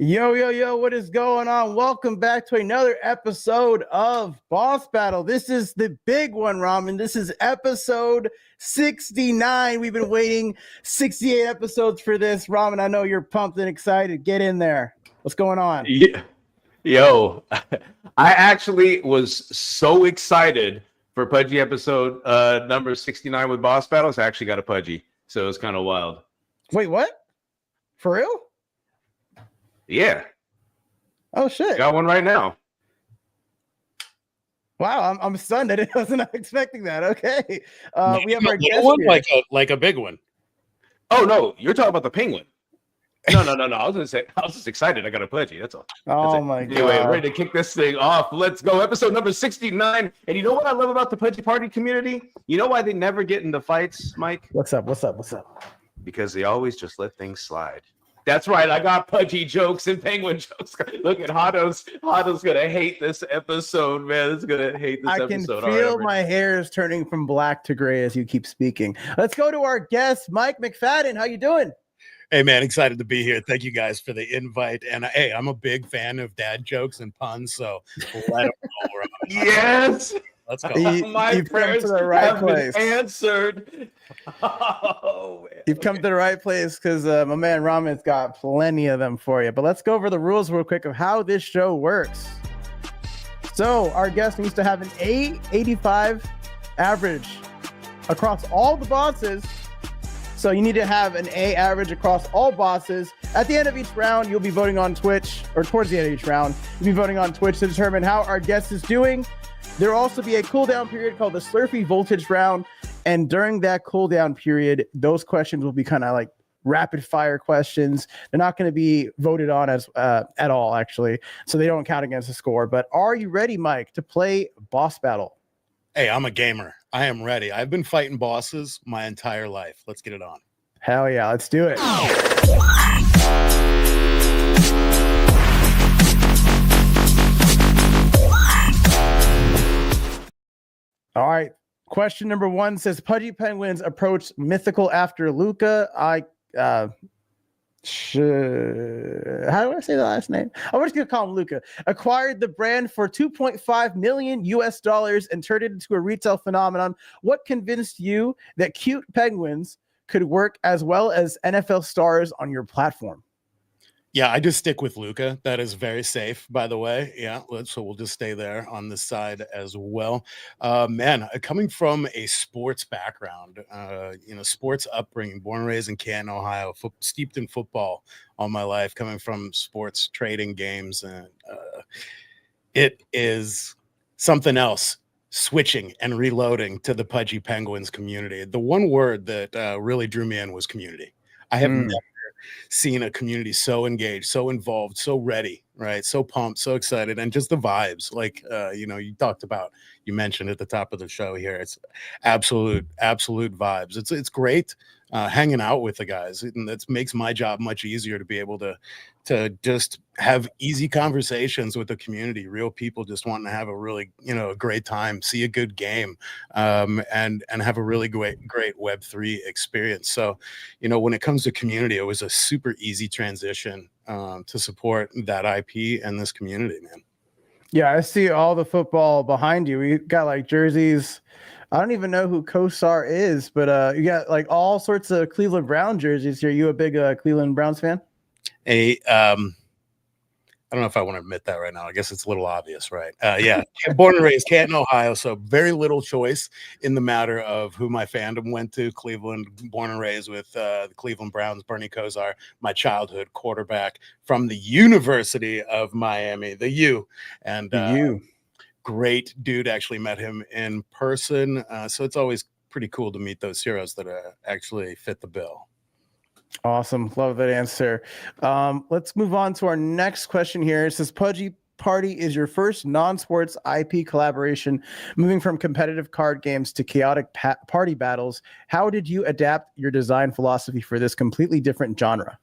Yo, what is going on? Welcome back to another episode of Boss Battle. This is the big one, Ramen. This is episode 69. We've been waiting 68 episodes for this. Ramen, I know you're pumped and excited. Get in there. What's going on? Yeah. Yo, I actually was so excited for Pudgy episode number 69 with Boss Battles. I actually got a Pudgy, so it's kind of wild. Wait, what? For real? Yeah. Oh shit! Got one right now. Wow, I'm stunned. I wasn't expecting that. Okay, we have our guest one, here. like a big one. Oh no, you're talking about the penguin. No. I was just excited. I got a Pudgy. That's all. Oh my god! Anyway, ready to kick this thing off. Let's go. Episode number 69. And you know what I love about the Pudgy Party community? You know why they never get into fights, Mike? What's up? Because they always just let things slide. That's right. I got Pudgy jokes and penguin jokes. Look at Hato's. Hato's gonna hate this episode, man. It's gonna hate this episode. I can feel my hairs turning from black to gray as you keep speaking. Let's go to our guest, Mike McFadden. How you doing? Hey man, excited to be here. Thank you guys for the invite. And hey, I'm a big fan of dad jokes and puns, so let 'em know where I'm at. Yes. Let's go. My prayers come to the right have place. been answered. Oh, man. You've come to the right place because my man Ramen's got plenty of them for you. But let's go over the rules real quick of how this show works. So our guest needs to have an 85 average across all the bosses. So you need to have an A average across all bosses. At the end of each round, you'll be voting on Twitch, or towards the end of each round, you'll be voting on Twitch to determine how our guest is doing. There will also be a cooldown period called the Slurpee Voltage round. And during that cooldown period, those questions will be kind of like rapid fire questions. They're not going to be voted on as at all, actually. So they don't count against the score. But are you ready, Mike, to play Boss Battle? Hey, I'm a gamer. I am ready. I've been fighting bosses my entire life. Let's get it on. Hell yeah, let's do it. All right. Question number 1 says Pudgy penguins approach mythical after Luca. How do I say the last name? I'm just gonna call him Luca. Acquired the brand for $2.5 million and turned it into a retail phenomenon. What convinced you that cute penguins could work as well as NFL stars on your platform? Yeah, I just stick with Luca. That is very safe, by the way. Yeah, so we'll just stay there on this side as well. Man, coming from a sports background, sports upbringing, born and raised in Canton, Ohio, steeped in football all my life, coming from sports trading games, and it is something else. Switching and reloading to the Pudgy Penguins community. The one word that really drew me in was community. I have never seen a community so engaged, so involved, so ready, right? So pumped, so excited, and just the vibes. Like, you mentioned at the top of the show here, it's absolute vibes. It's great hanging out with the guys, and that makes my job much easier to be able to just have easy conversations with the community, real people just wanting to have a really, a great time, see a good game, and have a really great Web3 experience. So, when it comes to community, it was a super easy transition to support that IP and this community, man. Yeah, I see all the football behind you. We got like jerseys. I don't even know who Kosar is, but you got like all sorts of Cleveland Brown jerseys here. You a big Cleveland Browns fan? I don't know if I want to admit that right now. I guess it's a little obvious, right? Yeah, born and raised Canton, Ohio, so very little choice in the matter of who my fandom went to. Cleveland, born and raised with the Cleveland Browns, Bernie Kosar, my childhood quarterback from the University of Miami, the U. And great dude, actually met him in person. So it's always pretty cool to meet those heroes that actually fit the bill. Awesome. Love that answer. Let's move on to our next question here. It says, Pudgy Party is your first non-sports IP collaboration, moving from competitive card games to chaotic party battles. How did you adapt your design philosophy for this completely different genre?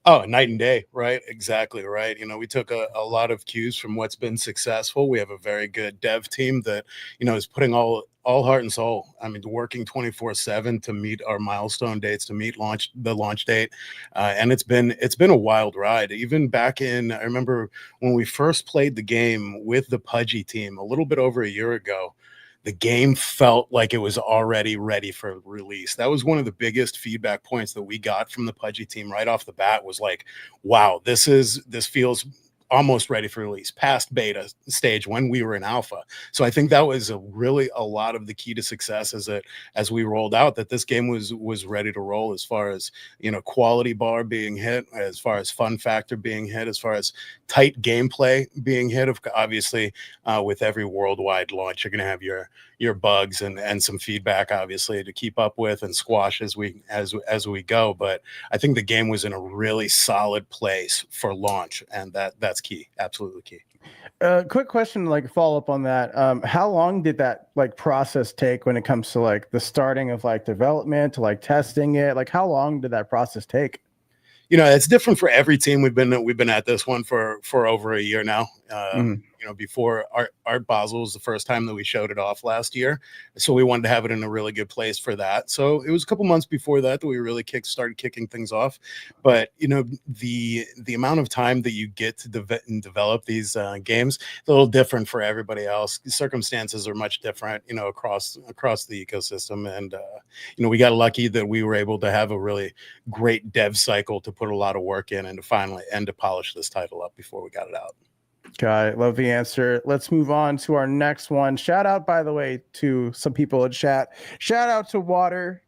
Oh, night and day, right? Exactly right. We took a lot of cues from what's been successful. We have a very good dev team that, is putting all heart and soul. I mean, working 24/7 to meet our milestone dates, to meet the launch date. And it's been a wild ride. Even back in, I remember when we first played the game with the Pudgy team a little bit over a year ago, the game felt like it was already ready for release. That was one of the biggest feedback points that we got from the Pudgy team right off the bat was like, wow, this feels almost ready for release, past beta stage when we were in alpha. So I think that was really a lot of the key to success as we rolled out, that this game was ready to roll, as far as quality bar being hit, as far as fun factor being hit, as far as tight gameplay being hit. Obviously, with every worldwide launch, you're going to have your bugs and some feedback, obviously, to keep up with and squash as we go. But I think the game was in a really solid place for launch, and that's key, absolutely key. Quick question, like follow up on that. How long did that like process take when it comes to like the starting of like development to like testing it? Like how long did that process take? It's different for every team. We've been at this one for over a year now. Before Art Basel was the first time that we showed it off last year, so we wanted to have it in a really good place for that. So it was a couple months before that we really started kicking things off. But the amount of time that you get to develop these games, a little different for everybody else. The circumstances are much different, across the ecosystem, and we got lucky that we were able to have a really great dev cycle to put a lot of work in and to polish this title up before we got it out. Got it. Love the answer. Let's move on to our next one. Shout out, by the way, to some people in chat. Shout out to Water.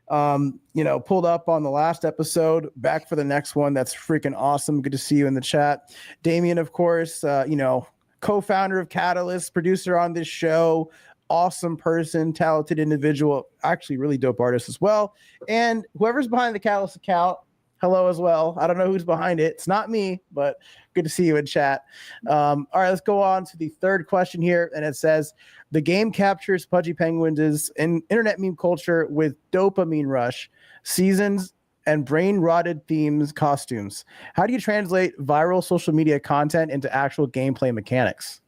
Pulled up on the last episode, back for the next one. That's freaking awesome. Good to see you in the chat. Damien, of course, co-founder of Catalyst, producer on this show, awesome person, talented individual, actually really dope artist as well. And whoever's behind the Catalyst account, hello as well. I don't know who's behind it. It's not me, but good to see you in chat. All right, let's go on to the third question here. And it says, the game captures Pudgy Penguins' internet meme culture with dopamine rush, seasons, and brain-rotted themes, costumes. How do you translate viral social media content into actual gameplay mechanics?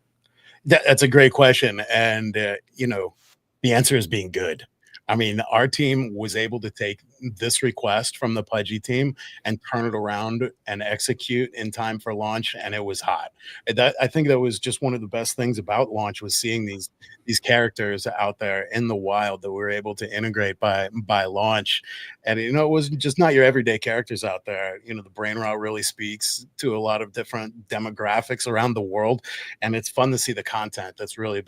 That's a great question. And, the answer is being good. I mean, our team was able to take this request from the Pudgy team and turn it around and execute in time for launch, and it was hot. I think that was just one of the best things about launch, was seeing these characters out there in the wild that we were able to integrate by launch. And it was just not your everyday characters out there. The brain rot really speaks to a lot of different demographics around the world, and it's fun to see the content that's really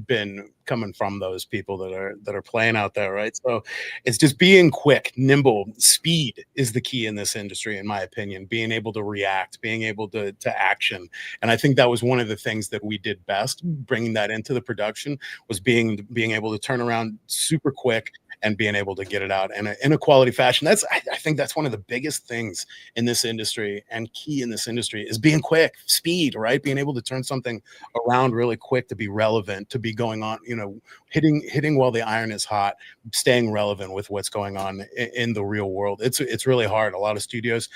been coming from those people that are playing out there, right? So it's just being quick, nimble. Speed is the key in this industry, in my opinion. Being able to react, being able to action, and I think that was one of the things that we did best, bringing that into the production, was being able to turn around super quick and being able to get it out in a quality fashion. I think that's one of the biggest things in this industry, and key in this industry, is being quick, speed, right? Being able to turn something around really quick, to be relevant, to be going on, hitting while the iron is hot, staying relevant with what's going on in the real world. It's really hard. A lot of studios,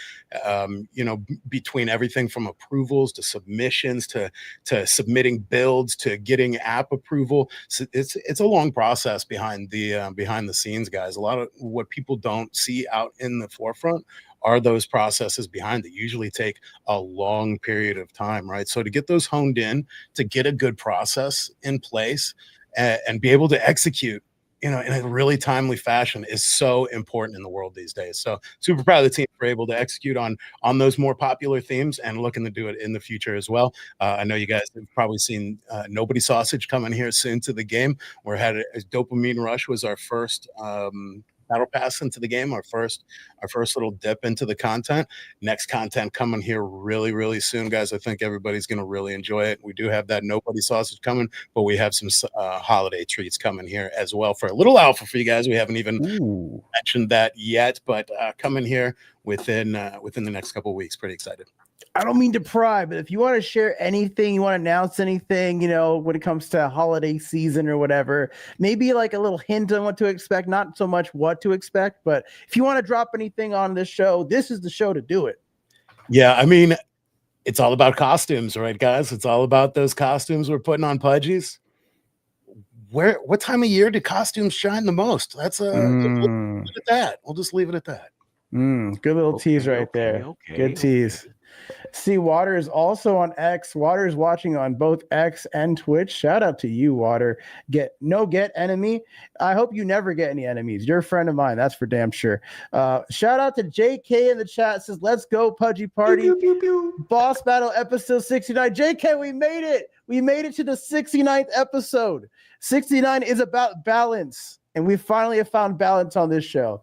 between everything from approvals to submissions to submitting builds to getting app approval, so it's a long process behind the scenes, guys. A lot of what people don't see out in the forefront are those processes behind that usually take a long period of time, right? So to get those honed in, to get a good process in place, and be able to execute, in a really timely fashion, is so important in the world these days. So super proud of the team for able to execute on those more popular themes, and looking to do it in the future as well. I know you guys have probably seen Nobody Sausage coming here soon to the game. We had a Dopamine Rush was our first battle pass into the game, our first little dip into the content. Next content coming here really, really soon, guys. I think everybody's going to really enjoy it. We do have that Nobody Sausage coming, but we have some holiday treats coming here as well for a little alpha for you guys. We haven't even mentioned that yet, but coming here within the next couple of weeks. Pretty excited. I don't mean to pry, but if you want to share anything, you want to announce anything, when it comes to holiday season or whatever, maybe like a little hint on what to expect, not so much what to expect, but if you want to drop anything on this show, this is the show to do it. Yeah, I mean, it's all about costumes, right, guys? It's all about those costumes we're putting on Pudgies. What time of year do costumes shine the most? That's we'll leave Mm, it at that. We'll just leave it at that. good little tease Okay, right there. okay, Good tease. okay. See, Water is also on X. Water is watching on both X and Twitch. Shout out to you, Water. Get enemy. I hope you never get any enemies. You're a friend of mine. That's for damn sure. Shout out to JK in the chat. Says, let's go, Pudgy Party. Pew, pew, pew, pew. Boss Battle episode 69. JK, we made it. We made it to the 69th episode. 69 is about balance. And we finally have found balance on this show.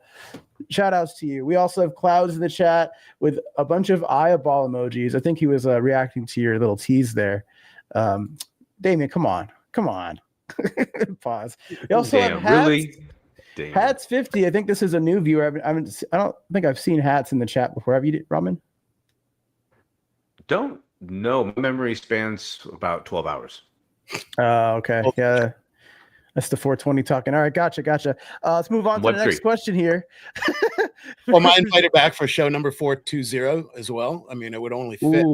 Shout outs to you. We also have Clouds in the chat with a bunch of eyeball emojis. I think he was reacting to your little tease there. Damien, come on. Pause. We also have Hats. Really? Damn. Hats 50. I think this is a new viewer. I don't think I've seen Hats in the chat before. Have you, Ramen? Don't know. My memory spans about 12 hours. Okay. Yeah. That's the 420 talking. All right, gotcha. Let's move on to the next question here. Well, am I invited back for show number 420 as well? I mean, it would only fit.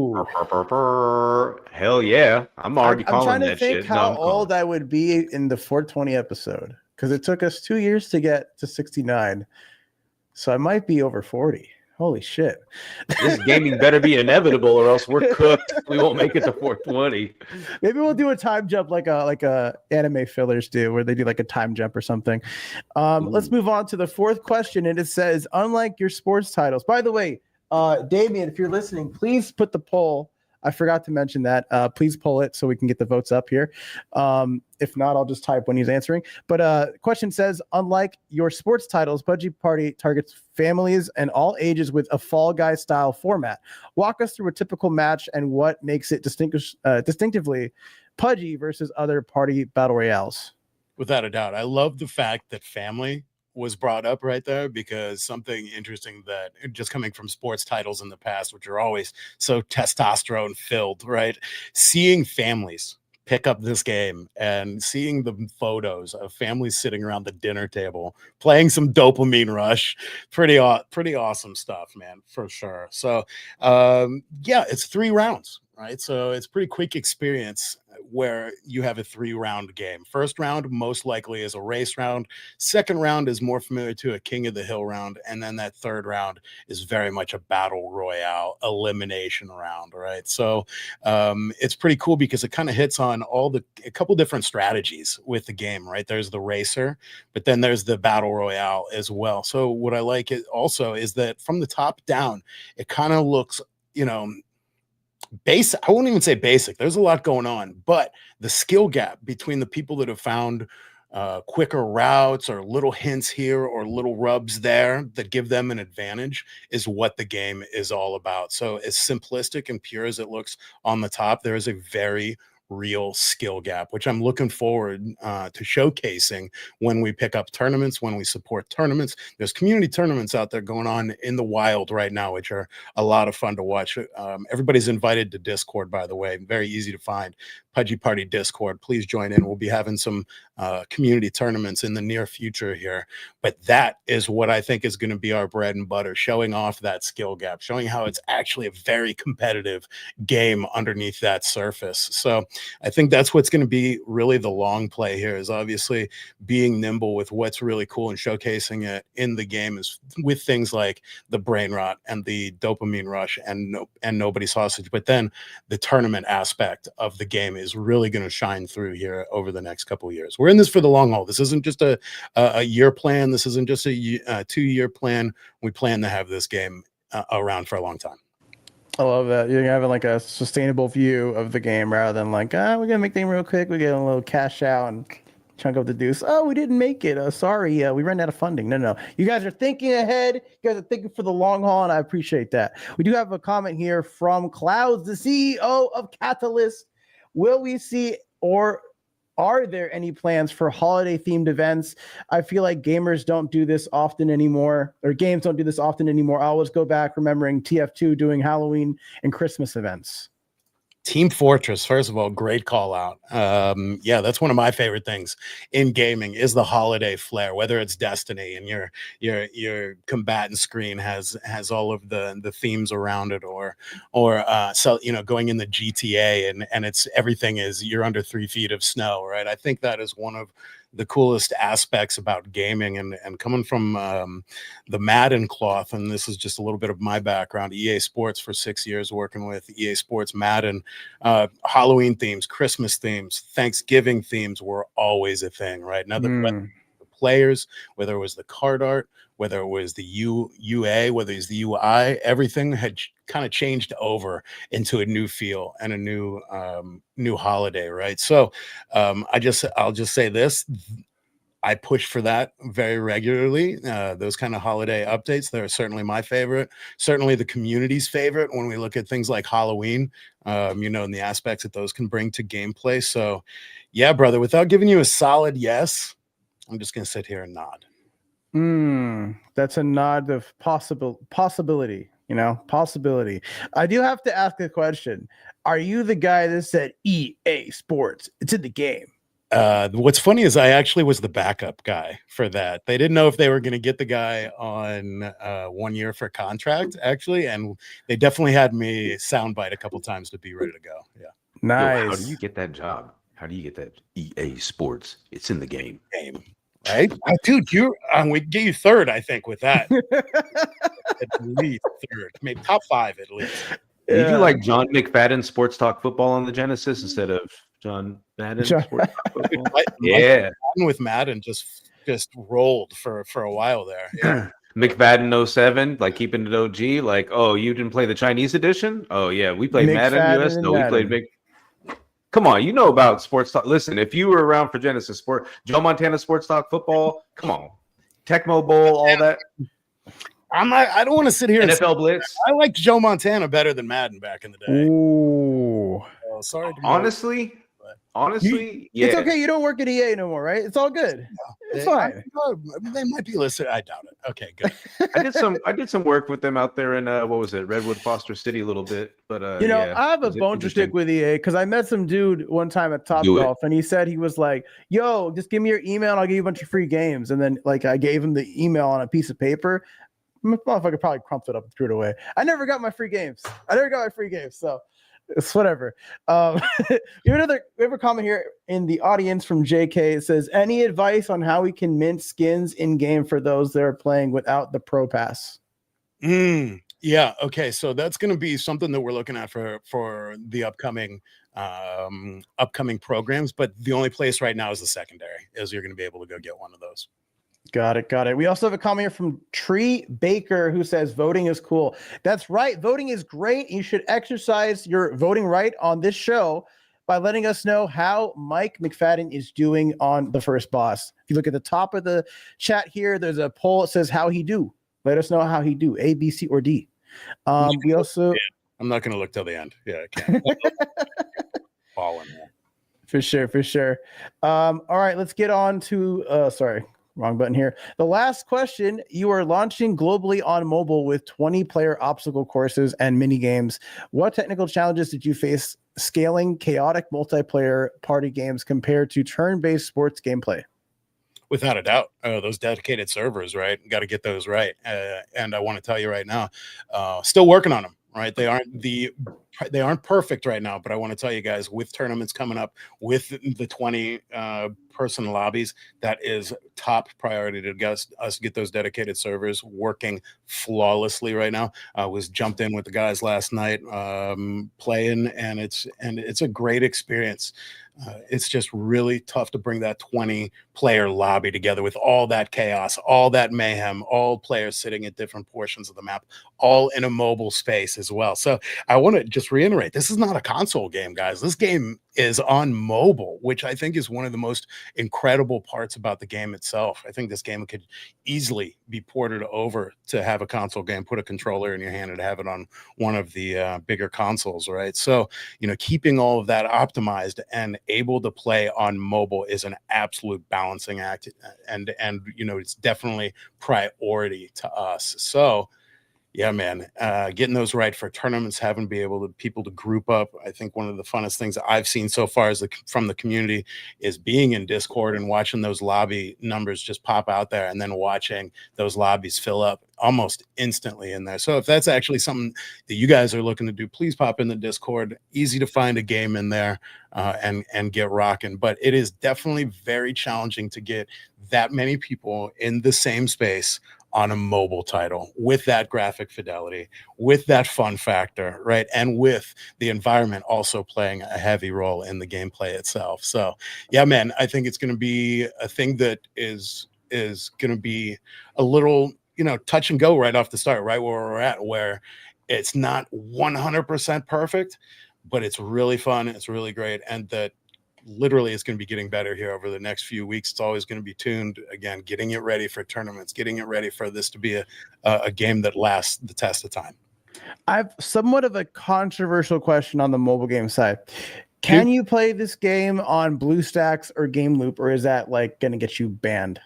Hell yeah. I'm already calling trying to that think shit. how old I would be in the 420 episode, because it took us 2 years to get to 69. So I might be over 40. Holy shit. This gaming better be inevitable or else we're cooked. We won't make it to 420. Maybe we'll do a time jump like a anime fillers do, where they do like a time jump or something. Let's move on to the fourth question. And it says, unlike your sports titles, by the way, Damien, if you're listening, please put the poll. I forgot to mention that. Please poll it so we can get the votes up here. If not, I'll just type when he's answering. But question says, unlike your sports titles, Pudgy Party targets families and all ages with a Fall Guy style format. Walk us through a typical match and what makes it distinctively Pudgy versus other party battle royales. Without a doubt. I love the fact that family was brought up right there, because something interesting that just coming from sports titles in the past, which are always so testosterone filled, right? Seeing families pick up this game and seeing the photos of families sitting around the dinner table playing some Dopamine Rush, pretty awesome stuff, man, for sure. So yeah, it's 3 rounds, right? So it's pretty quick experience where you have a 3-round game. First round most likely is a race round. Second round is more familiar to a King of the Hill round. And then that third round is very much a battle royale elimination round, right? So it's pretty cool because it kind of hits on a couple different strategies with the game, right? There's the racer, but then there's the battle royale as well. So what I like it also is that from the top down, it kind of looks, basic. I won't even say basic. There's a lot going on, but the skill gap between the people that have found quicker routes or little hints here or little rubs there that give them an advantage is what the game is all about. So as simplistic and pure as it looks on the top, there is a very real skill gap, which I'm looking forward to showcasing when we pick up tournaments, when we support tournaments. There's community tournaments out there going on in the wild right now, which are a lot of fun to watch. Everybody's invited to Discord, by the way. Very easy to find. Pudgy Party Discord. Please join in. We'll be having some community tournaments in the near future here. But that is what I think is going to be our bread and butter, showing off that skill gap, showing how it's actually a very competitive game underneath that surface. So I think that's what's going to be really the long play here, is obviously being nimble with what's really cool and showcasing it in the game is with things like the brain rot and the dopamine rush and nobody sausage. But then the tournament aspect of the game is really going to shine through here over the next couple of years. We're in this for the long haul. This isn't just a year plan. This isn't just a 2-year plan. We plan to have this game around for a long time. I love that. You're having like a sustainable view of the game rather than like, we're going to make things real quick. We get a little cash out and chunk up the deuce. Oh, we didn't make it. Sorry. We ran out of funding. No. You guys are thinking ahead. You guys are thinking for the long haul, and I appreciate that. We do have a comment here from Clouds, the CEO of Catalyst. Will we see, or are there any plans for holiday themed events? I feel like gamers don't do this often anymore, or games don't do this often anymore. I always go back remembering TF2 doing Halloween and Christmas events. Team Fortress, first of all, great call out. Yeah, that's one of my favorite things in gaming is the holiday flair. Whether it's Destiny and your combatant screen has all of the themes around it, or so going in the GTA and it's everything is you're under 3 feet of snow, right? I think that is one of the coolest aspects about gaming, and coming from the Madden cloth, and this is just a little bit of my background. EA Sports for 6 years, working with EA Sports Madden. Halloween themes, Christmas themes, Thanksgiving themes were always a thing, right? Now the players, whether it was the card art, whether it was the UA, whether it's the UI, everything had kind of changed over into a new feel and a new holiday, right? So I'll just say this. I push for that very regularly. Those kind of holiday updates, they're certainly my favorite, certainly the community's favorite when we look at things like Halloween, and the aspects that those can bring to gameplay. So, yeah, brother, without giving you a solid yes, I'm just going to sit here and nod. That's a nod of possibility, possibility. I do have to ask a question. Are you the guy that said EA Sports? It's in the game. What's funny is I actually was the backup guy for that. They didn't know if they were going to get the guy on 1 year for contract, actually, and they definitely had me soundbite a couple times to be ready to go. Yeah, nice. Yo, how do you get that job? How do you get that EA Sports? It's in the game. Right, dude. We get you third, I think, with that. At least third, maybe top 5 at least. Yeah. You do like John McFadden Sports Talk Football on the Genesis instead of John Madden Sports Talk Football? Yeah, with Madden just rolled for a while there. Yeah. McFadden 07, like keeping it OG. Like, oh, you didn't play the Chinese edition? Oh yeah, we played Madden US. No, we played Big. Come on, you know about sports talk. Listen, if you were around for Genesis Sport, Joe Montana Sports Talk Football, come on, Tecmo Bowl, all that. I don't want to sit here. NFL Blitz. I liked Joe Montana better than Madden back in the day. Ooh, sorry. Honestly, yeah. It's okay. You don't work at EA no more, right? It's all good. It's fine. They might be listening. I doubt it. Okay, good. I did some work with them out there in what was it, Redwood, Foster City, a little bit. But I have a bone to stick with EA because I met some dude one time at Topgolf, and he said he was like, "Yo, just give me your email, and I'll give you a bunch of free games." And then I gave him the email on a piece of paper. Motherfucker probably crumped it up and threw it away. I never got my free games. So it's whatever. We have a comment here in the audience from JK. It says, any advice on how we can mint skins in game for those that are playing without the pro pass? Yeah. Okay. So that's going to be something that we're looking at for the upcoming programs. But the only place right now is the secondary is you're going to be able to go get one of those. Got it. We also have a comment here from Tree Baker who says voting is cool. That's right. Voting is great. You should exercise your voting right on this show by letting us know how Mike McFadden is doing on the first boss. If you look at the top of the chat here, there's a poll that says how he do. Let us know how he do, A, B, C, or D. We also... I'm not going to look till the end. Yeah, I can't. Falling. For sure. All right, let's get on to... sorry. Wrong button here. The last question, you are launching globally on mobile with 20-player obstacle courses and mini games. What technical challenges did you face scaling chaotic multiplayer party games compared to turn-based sports gameplay? Without a doubt, those dedicated servers, right? Got to get those right. And I want to tell you right now, still working on them. Right, they aren't perfect right now, but I want to tell you guys, with tournaments coming up, with the 20 person lobbies, that is top priority to get those dedicated servers working flawlessly right now. I was jumped in with the guys last night playing, and it's a great experience. It's just really tough to bring that 20-player lobby together with all that chaos, all that mayhem, all players sitting at different portions of the map, all in a mobile space as well. So I want to just reiterate, this is not a console game, guys. This game is on mobile, which I think is one of the most incredible parts about the game itself. I think this game could easily be ported over to have a console game, put a controller in your hand and have it on one of the bigger consoles, right? So, keeping all of that optimized and able to play on mobile is an absolute balancing act. And it's definitely priority to us. So, Yeah, man. Getting those right for tournaments, having people to group up. I think one of the funnest things that I've seen so far from the community is being in Discord and watching those lobby numbers just pop out there, and then watching those lobbies fill up almost instantly in there. So if that's actually something that you guys are looking to do, please pop in the Discord. Easy to find a game in there and get rocking. But it is definitely very challenging to get that many people in the same space on a mobile title with that graphic fidelity, with that fun factor, right? And with the environment also playing a heavy role in the gameplay itself. So yeah, man, I think it's going to be a thing that is going to be a little, touch and go right off the start, right where we're at, where it's not 100% perfect, but it's really fun. It's really great. And that literally is going to be getting better here over the next few weeks. It's always going to be tuned, again, getting it ready for tournaments, getting it ready for this to be a game that lasts the test of time. I've somewhat of a controversial question on the mobile game side. Can you play this game on BlueStacks or Game Loop, or is that like going to get you banned?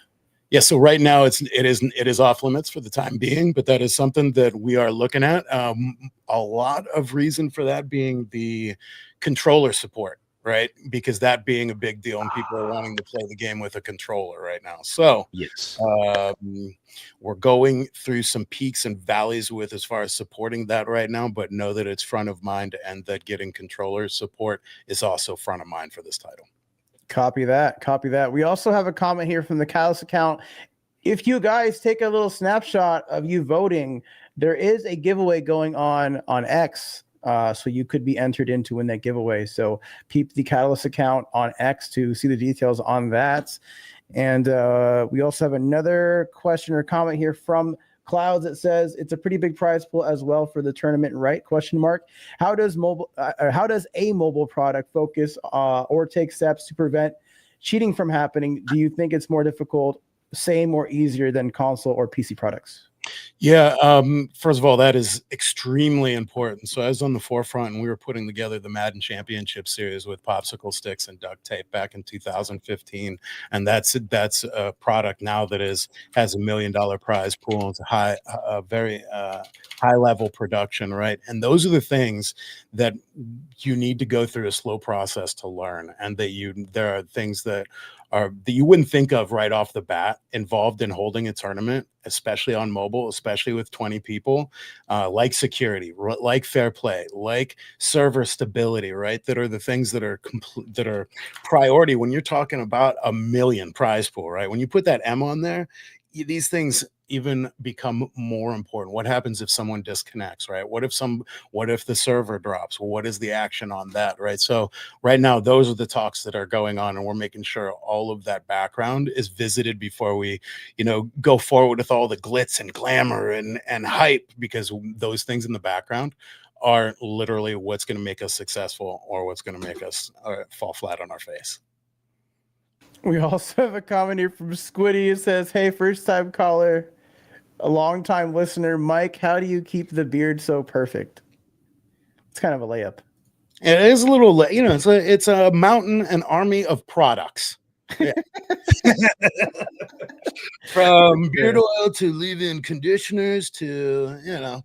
Yeah, so right now it is off limits for the time being, but that is something that we are looking at. A lot of reason for that being the controller support, right? Because that being a big deal and people are wanting to play the game with a controller right now. So yes, we're going through some peaks and valleys with as far as supporting that right now, but know that it's front of mind and that getting controller support is also front of mind for this title. Copy that. Copy that. We also have a comment here from the Callus account. If you guys take a little snapshot of you voting, there is a giveaway going on X. So you could be entered in to win that giveaway. So peep the Catalyst account on X to see the details on that. And we also have another question or comment here from Clouds that says it's a pretty big prize pool as well for the tournament, right? Question mark. How does a mobile product focus or take steps to prevent cheating from happening? Do you think it's more difficult, same, or easier than console or PC products? Yeah, first of all, that is extremely important. So I was on the forefront and we were putting together the Madden Championship Series with popsicle sticks and duct tape back in 2015. And that's a product now that has $1 million prize pool. It's a very high level production, right? And those are the things that you need to go through a slow process to learn. And there are things that you wouldn't think of right off the bat involved in holding a tournament, especially on mobile, especially with 20 people, like security, like fair play, like server stability, right? That are the things that are priority when you're talking about $1 million prize pool, right? When you put that M on there, these things even become more important. What happens if someone disconnects, right? What if the server drops? Well, what is the action on that, right? So right now, those are the talks that are going on, and we're making sure all of that background is visited before we, go forward with all the glitz and glamour and hype, because those things in the background are literally what's going to make us successful or what's going to make us fall flat on our face. We also have a comment here from Squiddy. It says, hey, first time caller, a long time listener, Mike, how do you keep the beard so perfect? It's kind of a layup. It is a little, it's a mountain, an army of products. Yeah. From beard oil to leave-in conditioners to,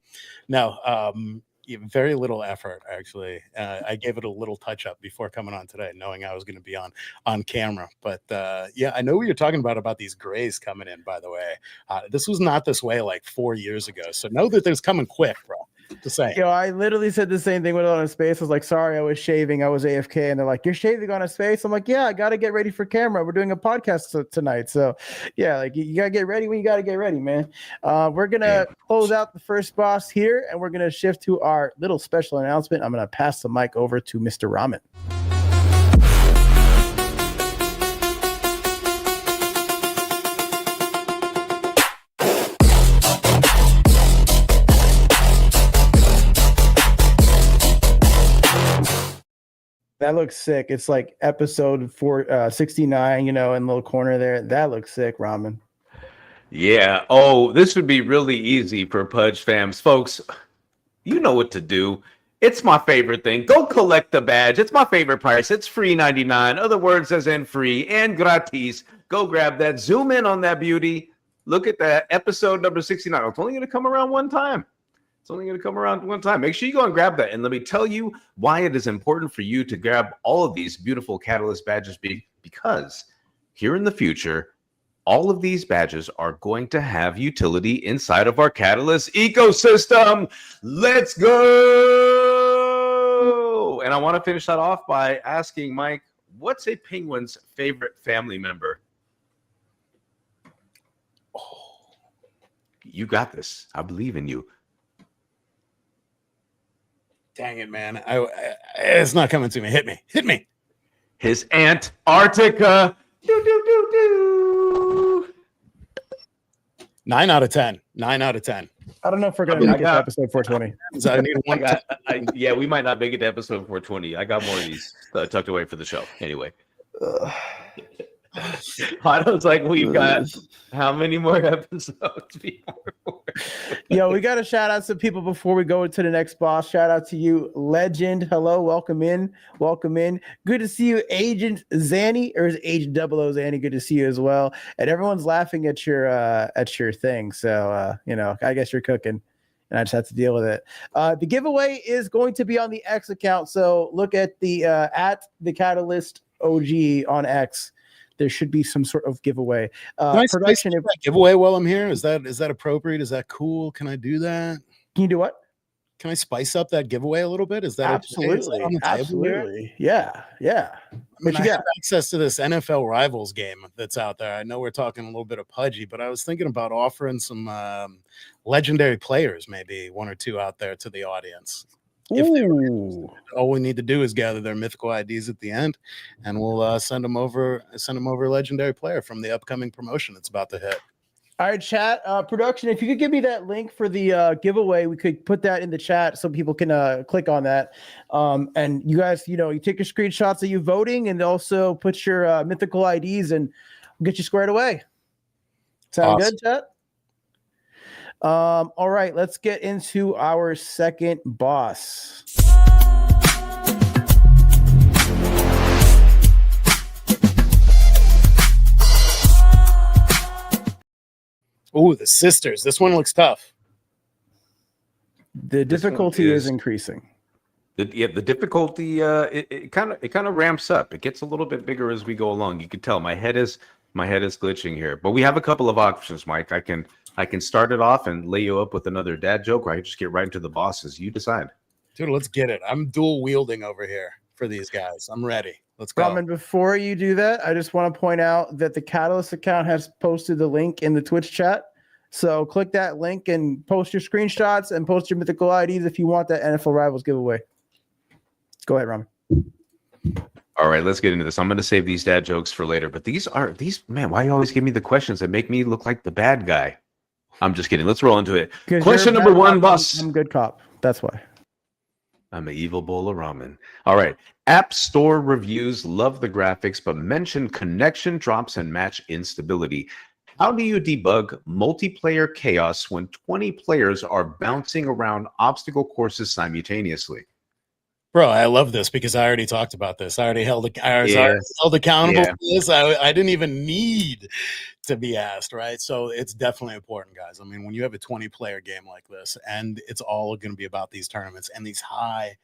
very little effort, actually. I gave it a little touch up before coming on today, knowing I was going to be on camera. But I know what you're talking about these grays coming in, by the way. This was not this way like 4 years ago. So know that there's coming quick, bro. Just saying. I literally said the same thing when I was on space. I was like, sorry, I was shaving. I was AFK. And they're like, you're shaving on a space? I'm like, yeah, I got to get ready for camera. We're doing a podcast tonight. So yeah, like you got to get ready when you got to get ready, man. We're going to close out the first boss here, and we're going to shift to our little special announcement. I'm going to pass the mic over to Mr. Ramen. That looks sick. It's like episode 469, in the little corner there. That looks sick, Ramen. Yeah. Oh, this would be really easy for Pudge fams. Folks, you know what to do. It's my favorite thing. Go collect the badge. It's my favorite price. It's free 99. Other words as in free and gratis. Go grab that. Zoom in on that beauty. Look at that. Episode number 69. It's only going to come around one time. It's only going to come around one time. Make sure you go and grab that. And let me tell you why it is important for you to grab all of these beautiful Catalyst badges, because here in the future, all of these badges are going to have utility inside of our Catalyst ecosystem. Let's go! And I want to finish that off by asking Mike, what's a penguin's favorite family member? Oh, you got this. I believe in you. Dang it, man. It's not coming to me. Hit me. His Antarctica. 9 out of 10. I don't know if we're going to make it to episode 420. I need one. Yeah, we might not make it to episode 420. I got more of these tucked away for the show. Anyway. Otto's like, we've got how many more episodes before? Yo, we got to shout out some people before we go to the next boss. Shout out to you, Legend. Hello, welcome in. Good to see you, Agent Zanny, or is it Agent 00 Zanny? Good to see you as well. And everyone's laughing at your thing. So I guess you're cooking. And I just have to deal with it. The giveaway is going to be on the X account. So look at the at the Catalyst OG on X. There should be some sort of giveaway. Production giveaway while I'm here. Is that appropriate? Is that cool? Can I do that? Can you do what? Can I spice up that giveaway a little bit? Is that absolutely? Yeah. I mean, I have access to this NFL Rivals game that's out there. I know we're talking a little bit of Pudgy, but I was thinking about offering some legendary players, maybe 1 or 2 out there to the audience. All we need to do is gather their mythical IDs at the end, and we'll send them over a legendary player from the upcoming promotion that's about to hit. All right, chat production. If you could give me that link for the giveaway, we could put that in the chat so people can click on that. And you guys, you take your screenshots of you voting, and also put your mythical IDs, and we'll get you squared away. Sound awesome. Good, chat? All right, let's get into our second boss. Oh, the sisters. This one looks tough. The difficulty is increasing. The difficulty it kind of ramps up. It gets a little bit bigger as we go along. You can tell my head is glitching here, but we have a couple of options, Mike. I can start it off and lay you up with another dad joke, or I can just get right into the bosses. You decide. Dude, let's get it. I'm dual wielding over here for these guys. I'm ready. Let's go. Ramen, before you do that, I just want to point out that the Catalyst account has posted the link in the Twitch chat. So click that link and post your screenshots and post your mythical IDs if you want that NFL Rivals giveaway. Go ahead, Ramen. All right, let's get into this. I'm going to save these dad jokes for later, but these man, why you always give me the questions that make me look like the bad guy? I'm just kidding. Let's roll into it. Question number 1, boss. I'm a good cop. That's why. I'm an evil bowl of ramen. All right. App Store reviews love the graphics, but mention connection drops and match instability. How do you debug multiplayer chaos when 20 players are bouncing around obstacle courses simultaneously? Bro, I love this because I already talked about this. I already held accountable for this. I didn't even need to be asked, right? So it's definitely important, guys. I mean, when you have a 20-player game like this, and it's all going to be about these tournaments and these high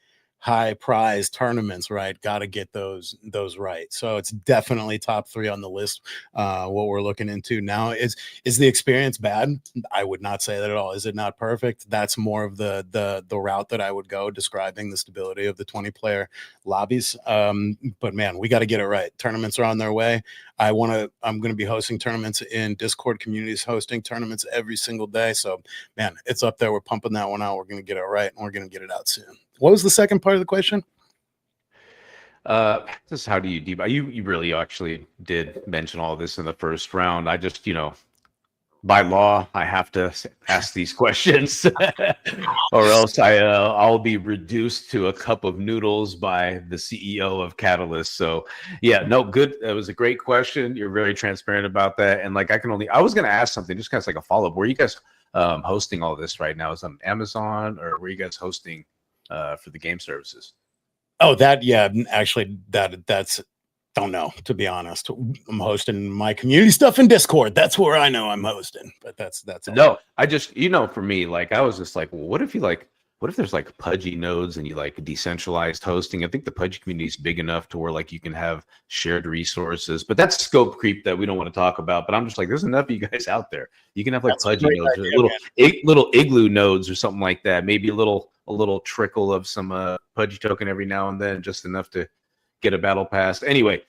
prize tournaments, right? Got to get those right. So it's definitely top 3 on the list. What we're looking into now is the experience bad? I would not say that at all. Is it not perfect? That's more of the route that I would go, describing the stability of the 20-player lobbies. But man, we got to get it right. Tournaments are on their way. I'm going to be hosting tournaments in Discord communities, hosting tournaments every single day. So man, it's up there. We're pumping that one out. We're going to get it right, and we're going to get it out soon. What was the second part of the question? This is how do you debug? You really actually did mention all this in the first round. I just, by law, I have to ask these questions, or else I'll be reduced to a cup of noodles by the CEO of Catalyst. So, yeah, no, good. That was a great question. You're very transparent about that, and like I was going to ask something, just kind of like a follow up. Where are you guys hosting all this right now? Is it on Amazon, or were you guys hosting for the game services? Oh, actually that's Don't know, to be honest. I'm hosting my community stuff in Discord. That's where I know I'm hosting. But that's all. No, I just, for me, like I was just like, well, what if there's like Pudgy nodes and you like decentralized hosting? I think the Pudgy community is big enough to where like you can have shared resources, but that's scope creep that we don't want to talk about. But I'm just like, there's enough of you guys out there. You can have like Pudgy nodes, or little igloo nodes or something like that. Maybe a little trickle of some Pudgy token every now and then, just enough to get a battle pass. Anyway,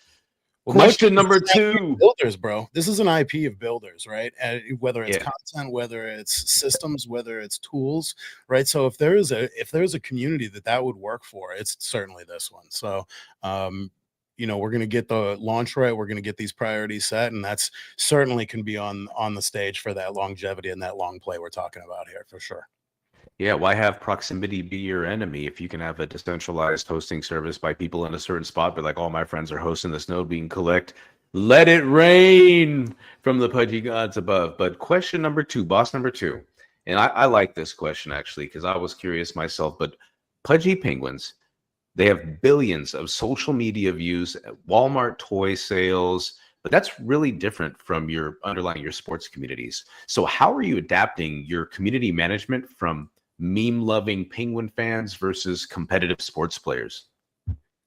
question number 2. Builders, bro. This is an IP of builders, right? Whether it's content, whether it's systems, whether it's tools, right? So if there's a community that would work for, it's certainly this one. So we're going to get the launch right. We're going to get these priorities set, and that's certainly can be on the stage for that longevity and that long play we're talking about here for sure. Yeah, why have proximity be your enemy if you can have a decentralized hosting service by people in a certain spot, but like all my friends are hosting this node, we can collect, let it rain from the Pudgy gods above. But question number 2, boss number 2, and I like this question actually because I was curious myself, but Pudgy penguins, they have billions of social media views, Walmart toy sales, but that's really different from your sports communities. So how are you adapting your community management from meme-loving penguin fans versus competitive sports players?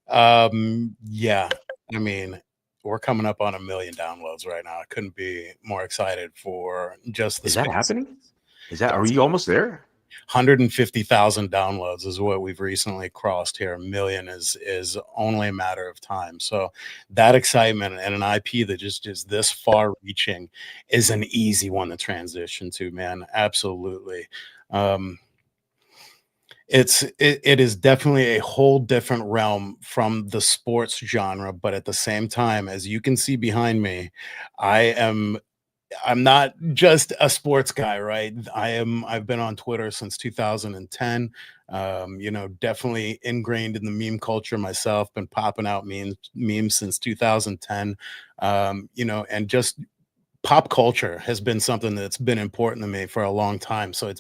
Yeah, I mean, we're coming up on 1 million downloads right now. I couldn't be more excited for just the Is space. that happening? Are you almost there? 150,000 downloads is what we've recently crossed here. 1 million is only a matter of time. So that excitement and an IP that just is this far reaching is an easy one to transition to, man. Absolutely. It is definitely a whole different realm from the sports genre, but at the same time, as you can see behind me, I'm not just a sports guy, right? I've been on Twitter since 2010. Definitely ingrained in the meme culture myself, been popping out memes since 2010. And just pop culture has been something that's been important to me for a long time. So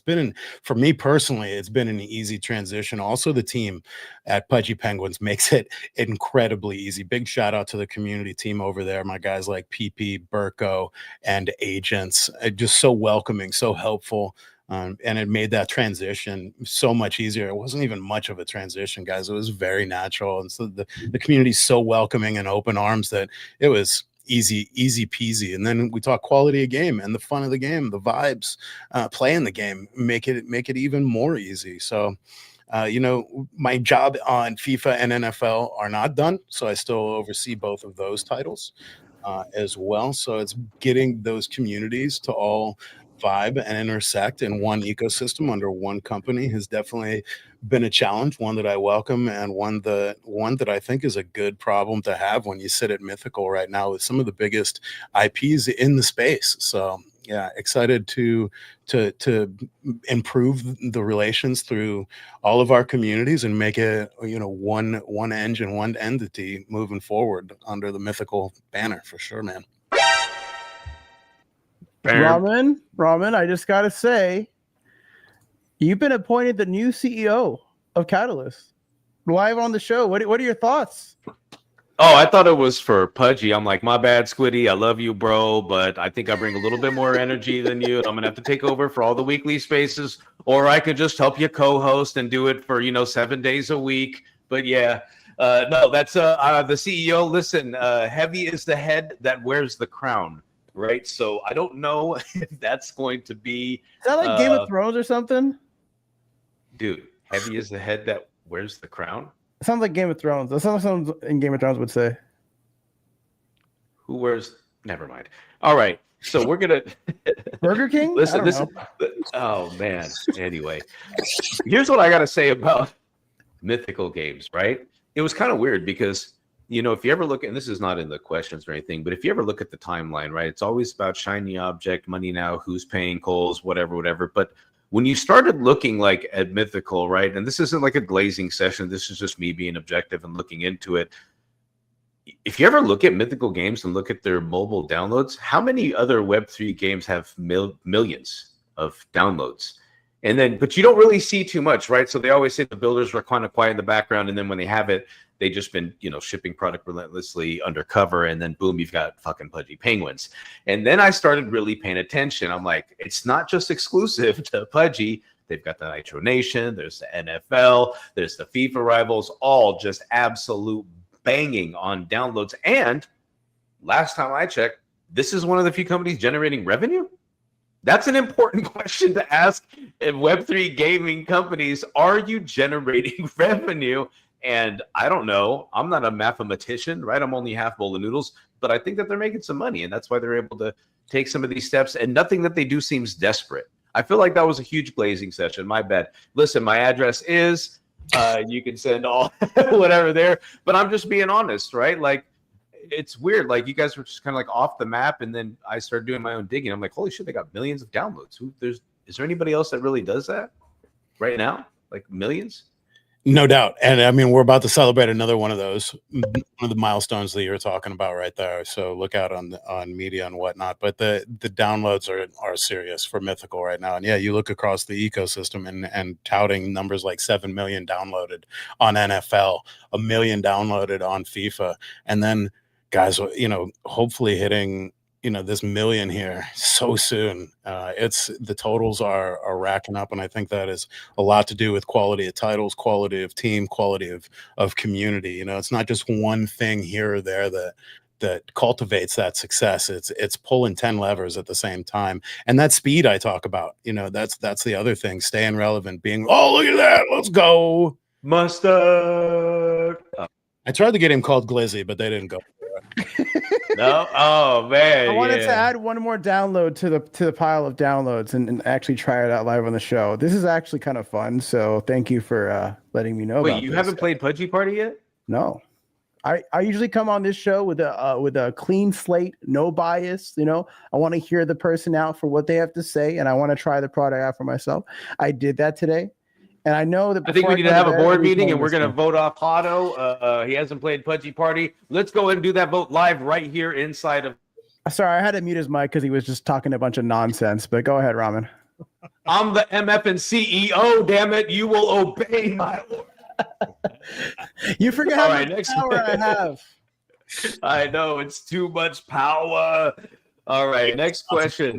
for me personally, it's been an easy transition. Also, the team at Pudgy Penguins makes it incredibly easy. Big shout out to the community team over there. My guys like PP, Burko, and agents, just so welcoming, so helpful. And it made that transition so much easier. It wasn't even much of a transition, guys. It was very natural. And so the community's so welcoming and open arms that it was easy peasy. And then we talk quality of game and the fun of the game, the vibes, playing the game, make it even more easy. So my job on FIFA and NFL are not done, so I still oversee both of those titles as well. So it's getting those communities to all vibe and intersect in one ecosystem under one company has definitely been a challenge, one that I welcome, and one that I think is a good problem to have when you sit at Mythical right now with some of the biggest IPs in the space. So yeah, excited to improve the relations through all of our communities and make it one engine, one entity moving forward under the Mythical banner for sure, man. Ramen, I just gotta say, you've been appointed the new CEO of Catalyst. Live on the show. What are your thoughts? Oh, I thought it was for Pudgy. I'm like, my bad, Squiddy. I love you, bro, but I think I bring a little bit more energy than you. And I'm gonna have to take over for all the weekly spaces, or I could just help you co-host and do it for 7 days a week. But yeah, no, that's the CEO. Listen, heavy is the head that wears the crown. Right, so I don't know if that's going to be. Is that like Game of Thrones or something? Dude, heavy is the head that wears the crown. It sounds like Game of Thrones. That's what someone in Game of Thrones would say. Who wears? Never mind. All right, so we're gonna Burger King. Listen, oh man. Anyway, here's what I gotta say about Mythical games. Right, it was kind of weird because. If you ever look, and this is not in the questions or anything, but if you ever look at the timeline, right, it's always about shiny object, money now, who's paying calls, whatever. But when you started looking like at Mythical, right, and this isn't like a glazing session, this is just me being objective and looking into it. If you ever look at Mythical games and look at their mobile downloads, how many other Web3 games have millions of downloads? And then, but you don't really see too much, right? So they always say the builders are kind of quiet in the background, and then when they have it, They just been, shipping product relentlessly undercover, and then boom, you've got fucking Pudgy Penguins. And then I started really paying attention. I'm like, it's not just exclusive to Pudgy. They've got the Nitro Nation, there's the NFL, there's the FIFA rivals, all just absolute banging on downloads. And last time I checked, this is one of the few companies generating revenue. That's an important question to ask in Web3 gaming companies. Are you generating revenue? And I don't know. I'm not a mathematician, right? I'm only half bowl of noodles, but I think that they're making some money, and that's why they're able to take some of these steps. And nothing that they do seems desperate. I feel like that was a huge glazing session. My bad. Listen, my address is, you can send all whatever there, but I'm just being honest, right? Like, it's weird. Like, you guys were just kind of like off the map, and then I started doing my own digging. I'm like, holy shit, they got millions of downloads. Is there anybody else that really does that right now? Like millions? No doubt. And I mean, we're about to celebrate another one of those, one of the milestones that you're talking about right there. So look out on media and whatnot. But the downloads are serious for Mythical right now. And yeah, you look across the ecosystem and touting numbers like 7 million downloaded on NFL, 1 million downloaded on FIFA. And then guys, hopefully hitting this million here so soon. It's the totals are racking up, and I think that is a lot to do with quality of titles, quality of team, quality of community. It's not just one thing here or there that cultivates that success. It's pulling 10 levers at the same time, and that speed I talk about. That's the other thing. Staying relevant, being look at that, let's go mustard. I tried to get him called Glizzy, but they didn't go. No, oh man! I wanted to add one more download to the pile of downloads and actually try it out live on the show. This is actually kind of fun, so thank you for letting me know. Wait, you haven't played Pudgy Party yet? No, I usually come on this show with a clean slate, no bias. I want to hear the person out for what they have to say, and I want to try the product out for myself. I did that today. And I know that I think we need to have a board meeting, and we're going to vote off Hotto. He hasn't played Pudgy Party. Let's go ahead and do that vote live right here inside of. Sorry, I had to mute his mic because he was just talking a bunch of nonsense. But go ahead, Ramen. I'm the MF and CEO. Damn it, you will obey my order. You forget how much power I have. I know it's too much power. All right, next question.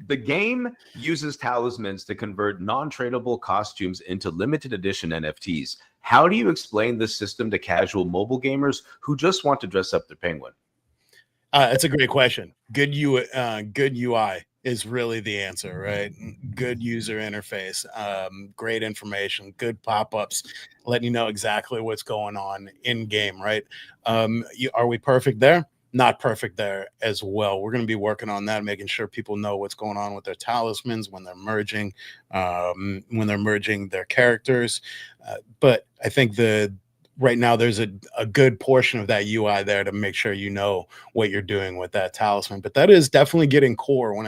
The game uses talismans to convert non-tradable costumes into limited edition NFTs. How do you explain this system to casual mobile gamers who just want to dress up their penguin? That's a great question. Good UI is really the answer, right? Good user interface, great information, good pop-ups, letting you know exactly what's going on in game, right? Are we perfect there? Not perfect there as well. We're going to be working on that, making sure people know what's going on with their talismans when they're merging their characters. But I think right now there's a good portion of that UI there to make sure you know what you're doing with that talisman. But that is definitely getting core when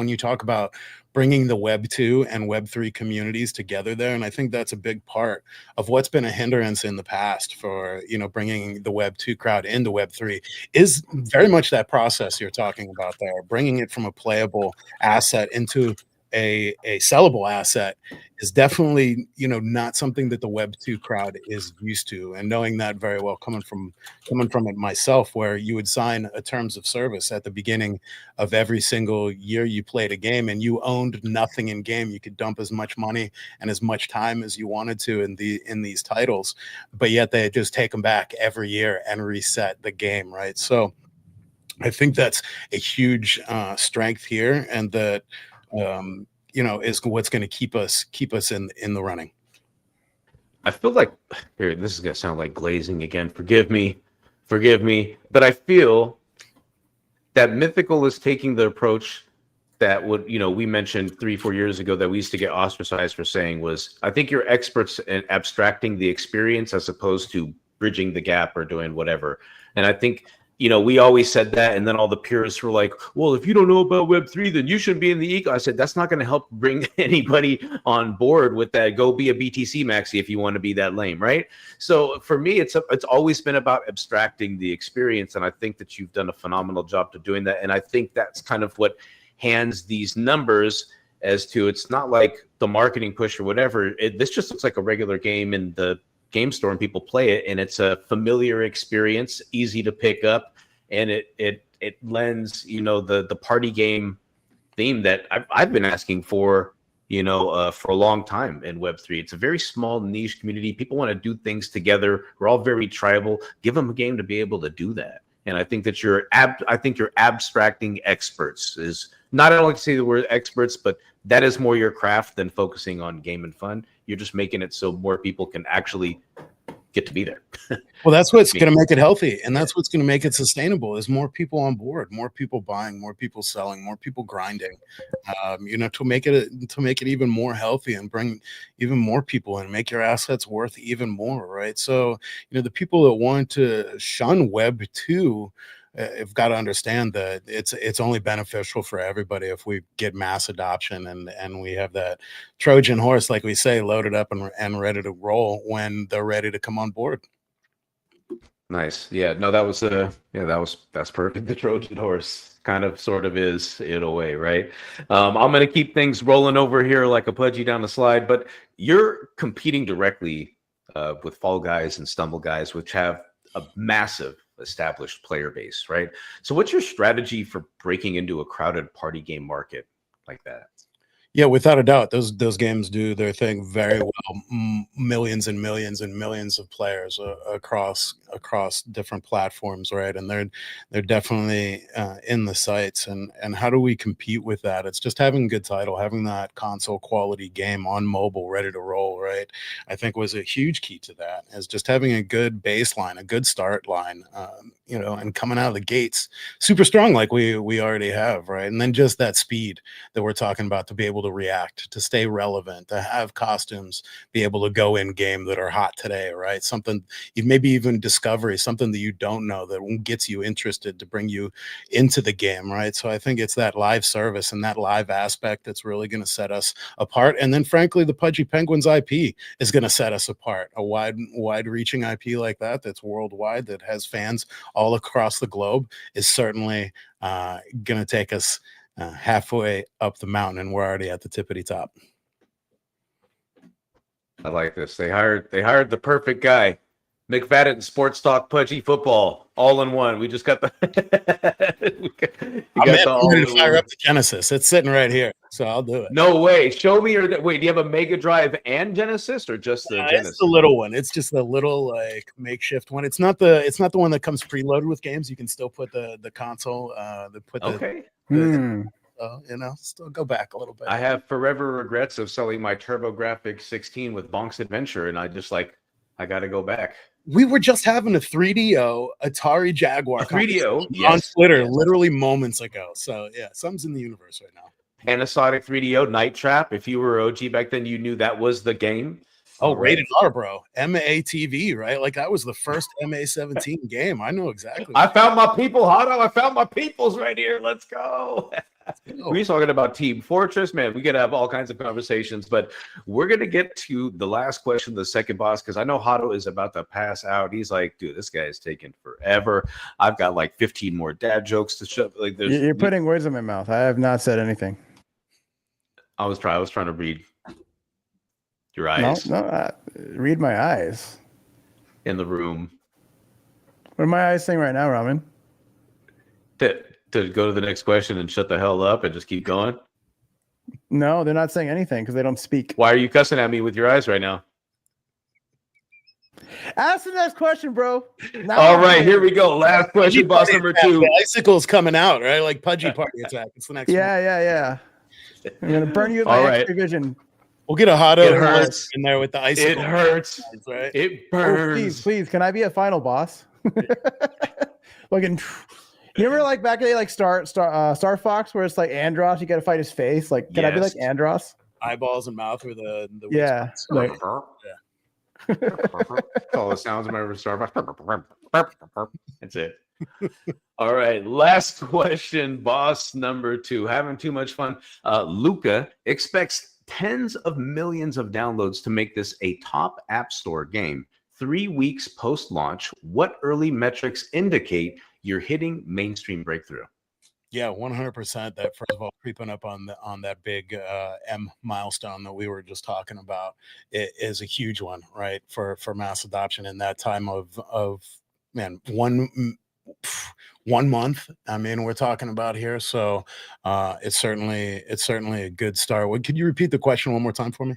you talk about bringing the Web 2 and Web 3 communities together there. And I think that's a big part of what's been a hindrance in the past for, bringing the Web 2 crowd into Web 3 is very much that process you're talking about there. Bringing it from a playable asset into a sellable asset is definitely, not something that the Web 2 crowd is used to. And knowing that very well, coming from it myself, where you would sign a terms of service at the beginning of every single year you played a game and you owned nothing in game. You could dump as much money and as much time as you wanted to in these titles, but yet they just take them back every year and reset the game, right? So I think that's a huge strength here, and that is what's going to keep us in the running. I feel like here, this is going to sound like glazing again. Forgive me, but I feel that Mythical is taking the approach that we mentioned 3-4 years ago that we used to get ostracized for saying was, I think you're experts in abstracting the experience as opposed to bridging the gap or doing whatever. And I think we always said that, and then all the purists were like, well, if you don't know about Web3, then you shouldn't be in the eco. I said, that's not going to help bring anybody on board with that. Go be a BTC maxi if you want to be that lame, right? So for me, it's always been about abstracting the experience, and I think that you've done a phenomenal job to doing that. And I think that's kind of what hands these numbers as to, it's not like the marketing push or whatever. This just looks like a regular game in the game store and people play it, and it's a familiar experience, easy to pick up, and it lends, you know, the party game theme that I've been asking for, you know, for a long time in Web3. It's a very small niche community. People want to do things together. We're all very tribal. Give them a game to be able to do that. And I think that you're abstracting experts. Is not, I don't like to say the word experts, but that is more your craft than focusing on game and fun. You're just making it so more people can actually get to be there. Well, that's what's going to make it healthy, and that's what's going to make it sustainable. Is more people on board, more people buying, more people selling, more people grinding. You know, to make it even more healthy and bring even more people in, make your assets worth even more, right? So, you know, the people that want to shun Web 2 have got to understand that it's only beneficial for everybody if we get mass adoption and we have that Trojan horse, like we say, loaded up and ready to roll when they're ready to come on board. Nice. Yeah, no, that's perfect. The Trojan horse kind of sort of is in a way, right? I'm going to keep things rolling over here like a Pudgy down the slide, but you're competing directly with Fall Guys and Stumble Guys, which have a massive established player base, right? So what's your strategy for breaking into a crowded party game market like that? Yeah, without a doubt, those games do their thing very well. Millions and millions and millions of players across different platforms, right? And they're definitely in the sights. And how do we compete with that? It's just having a good title, having that console quality game on mobile ready to roll, right? I think was a huge key to that. Is just having a good baseline, a good start line, you know, and coming out of the gates super strong like we already have, right? And then just that speed that we're talking about to be able to react, to stay relevant, to have costumes be able to go in game that are hot today, right? Something you maybe even discovery, something that you don't know that gets you interested to bring you into the game, right? So I think it's that live service and that live aspect that's really going to set us apart. And then frankly, the Pudgy Penguins IP is going to set us apart. A wide reaching IP like that, that's worldwide, that has fans all across the globe, is certainly going to take us halfway up the mountain, and we're already at the tippity top. I like this. They hired the perfect guy. McFadden Sports Talk Pudgy Football all in one. We just got the I'm ready to fire up the Genesis. It's sitting right here, so I'll do it. No way. Show me your wait. Do you have a Mega Drive and Genesis, or just the Genesis? It's the little one. It's just the little like makeshift one. It's not the one that comes preloaded with games. You can still put the console. Okay. You know, still go back a little bit. I have forever regrets of selling my TurboGrafx 16 with Bonk's Adventure, and I got to go back. We were just having a 3DO Atari Jaguar 3DO on Twitter literally moments ago. So yeah, something's in the universe right now. Panasonic 3DO Night Trap. If you were OG back then, you knew that was the game. Oh, rated R, bro. MATV, right? Like that was the first MA17 game. I know exactly. I found my people, Hotto. I found my peoples right here. Let's go. We're talking about Team Fortress, man. We could have all kinds of conversations, but we're gonna get to the last question, the second boss, because I know Hotto is about to pass out. He's like, dude, this guy is taking forever. I've got like 15 more dad jokes to show. Like, you're putting words in my mouth. I have not said anything. I was trying to read your eyes. No, read my eyes. In the room. What are my eyes saying right now, Ramen? To go to the next question and shut the hell up and just keep going? No, they're not saying anything because they don't speak. Why are you cussing at me with your eyes right now? Ask the next question, bro. All right, here we go. Last question, boss number 2. The icicle's coming out, right? Like Pudgy Party Attack. It's the next one. Yeah. I'm going to burn you with my extra vision. We'll get a Hotto in there with the icicle. It hurts. Right? It burns. Please, can I be a final boss? Fucking... You remember like back in the day, like Star Fox, where it's like Andros, you got to fight his face. Like, can I be like Andros? Eyeballs and mouth, or the like, all the sounds of my Star Fox. That's it. All right, last question, boss number 2. Having too much fun. Luca expects tens of millions of downloads to make this a top app store game. 3 weeks post-launch, what early metrics indicate you're hitting mainstream breakthrough? Yeah, 100%. That, first of all, creeping up on that big M milestone that we were just talking about, it is a huge one, right? For mass adoption in that time of man, 1 month. I mean, we're talking about here, so it's certainly a good start. Could you repeat the question one more time for me?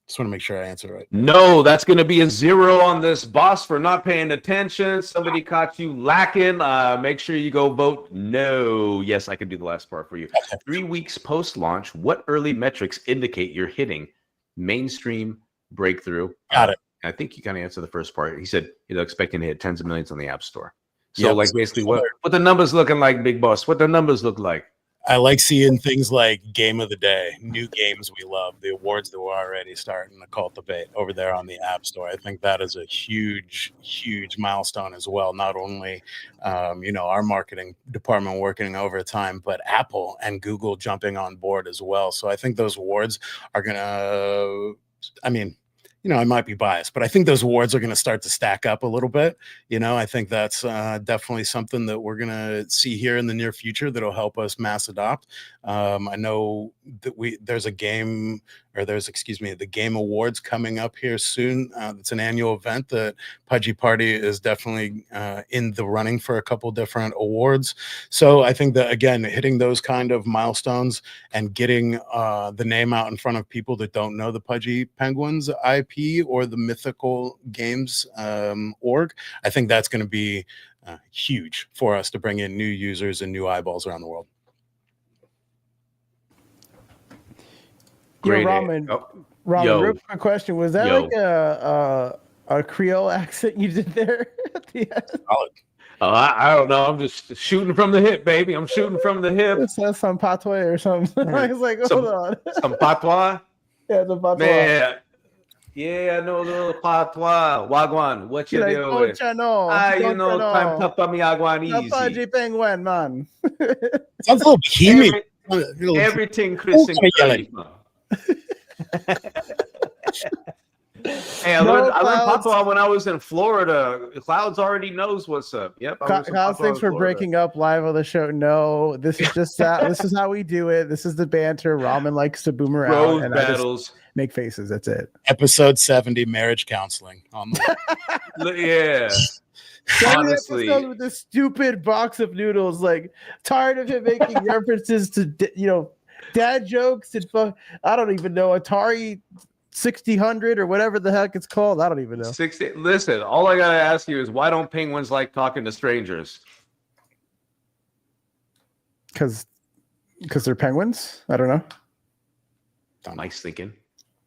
Just want to make sure I answer right. No, that's going to be a 0 on this boss for not paying attention. Somebody caught you lacking. Make sure you go vote no. Yes, I can do the last part for you. 3 weeks post-launch, what early metrics indicate you're hitting mainstream breakthrough? Got it. I think you kind of answered the first part. He said he's expecting to hit tens of millions on the App Store. So, like, basically, what the numbers looking like, Big Boss? What the numbers look like? I like seeing things like Game of the Day, new games we love, the awards that we're already starting to cultivate over there on the App Store. I think that is a huge, huge milestone as well. Not only, our marketing department working overtime, but Apple and Google jumping on board as well. So I think those awards are going to, I might be biased, but I think those awards are going to start to stack up a little bit. I think that's definitely something that we're going to see here in the near future that'll help us mass adopt. I know that there's the Game Awards coming up here soon. It's an annual event that Pudgy Party is definitely in the running for a couple different awards. So I think that, again, hitting those kind of milestones and getting the name out in front of people that don't know the Pudgy Penguins IP or the Mythical Games org, I think that's going to be huge for us to bring in new users and new eyeballs around the world. Great. Ramen, real quick question. Was that like a Creole accent you did there at the end? I don't know. I'm just shooting from the hip, baby. I'm shooting from the hip. That's some patois or something. I was like, hold on. Some patois? Yeah, the patois. Man. Yeah, I know a little patois. Wagwan, what you doing? Time tough on me, Wagwan, easy. Pudgy Penguin, man. Sounds a little bohemian. Everything Chris and Kelly. Hey, I learned patois when I was in Florida. Clouds already knows what's up. Yep. Clouds, thanks for breaking up live on the show. No, this is just that. This is how we do it. This is the banter. Ramen likes to boom around. Road and battles. Make faces. That's it. Episode 70, marriage counseling. Yeah. Honestly, with this stupid box of noodles. Like, tired of him making references to dad jokes and I don't even know, Atari 6000 or whatever the heck it's called. I don't even know. 60. Listen, all I gotta ask you is, why don't penguins like talking to strangers? Because they're penguins. I don't know. Nice thinking.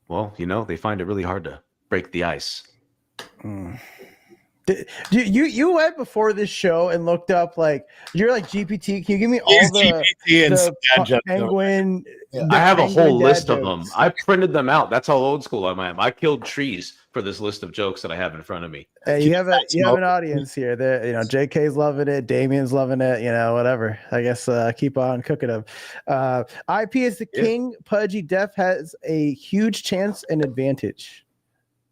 Well, they find it really hard to break the ice. You went before this show and looked up, like, you're like GPT. Can you give me all the penguin? Yeah. I have a whole list of them. I printed them out. That's how old school I am. I killed trees for this list of jokes that I have in front of me. Hey, you have an audience here. JK's loving it. Damien's loving it. Whatever. I guess keep on cooking them. IP is the king. Pudgy Def has a huge chance and advantage.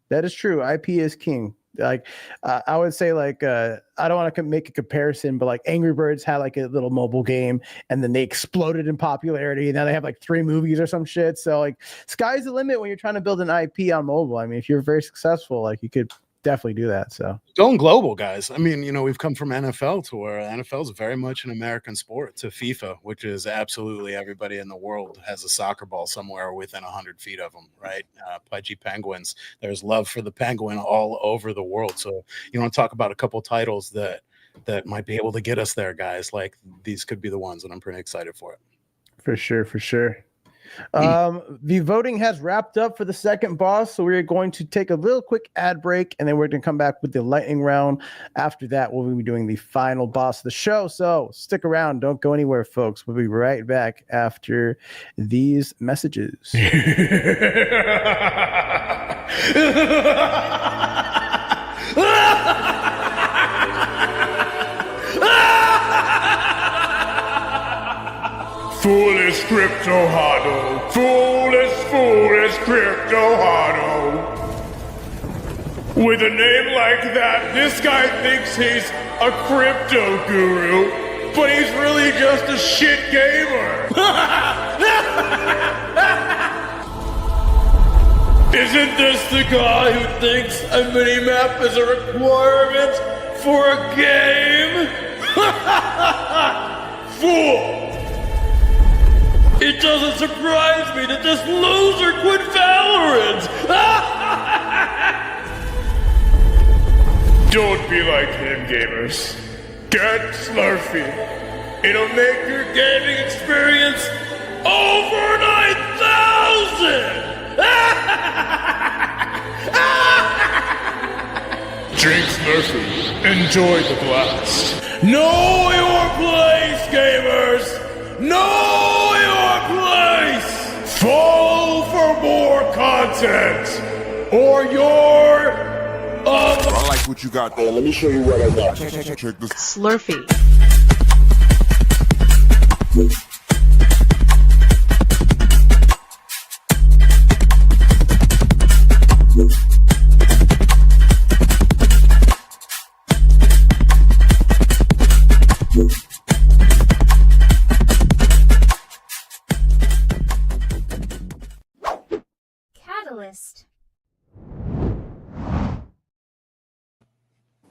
That is true. IP is king. Like, I would say, like, I don't want to make a comparison, but like Angry Birds had like a little mobile game and then they exploded in popularity. And now they have like 3 movies or some shit. So like, sky's the limit when you're trying to build an IP on mobile. I mean, if you're very successful, like, you could definitely do that. So going global, guys. I mean, we've come from NFL to where NFL is very much an American sport, to FIFA, which is absolutely everybody in the world has a soccer ball somewhere within 100 feet of them, right? Pudgy Penguins. There's love for the penguin all over the world. So you want to talk about a couple titles that might be able to get us there, guys. Like, these could be the ones, and I'm pretty excited for it. For sure. The voting has wrapped up for the second boss, so we're going to take a little quick ad break, and then we're going to come back with the lightning round. After that, we'll be doing the final boss of the show, so stick around. Don't go anywhere, folks. We'll be right back after these messages. Foolish crypto hardo, foolish crypto hardo. With a name like that, this guy thinks he's a crypto guru. but he's really just a shit gamer. Isn't this the guy who thinks a minimap is a requirement for a game? Fool! It doesn't surprise me that this loser quit Valorant! Don't be like him, gamers. Get Slurpee. It'll make your gaming experience over 9,000! Drink Slurpee. Enjoy the blast. Know your place, gamers! Know your place! Follow for more content! Or your... I like what you got there. Let me show you what I got. Check this. Slurpee. Catalyst.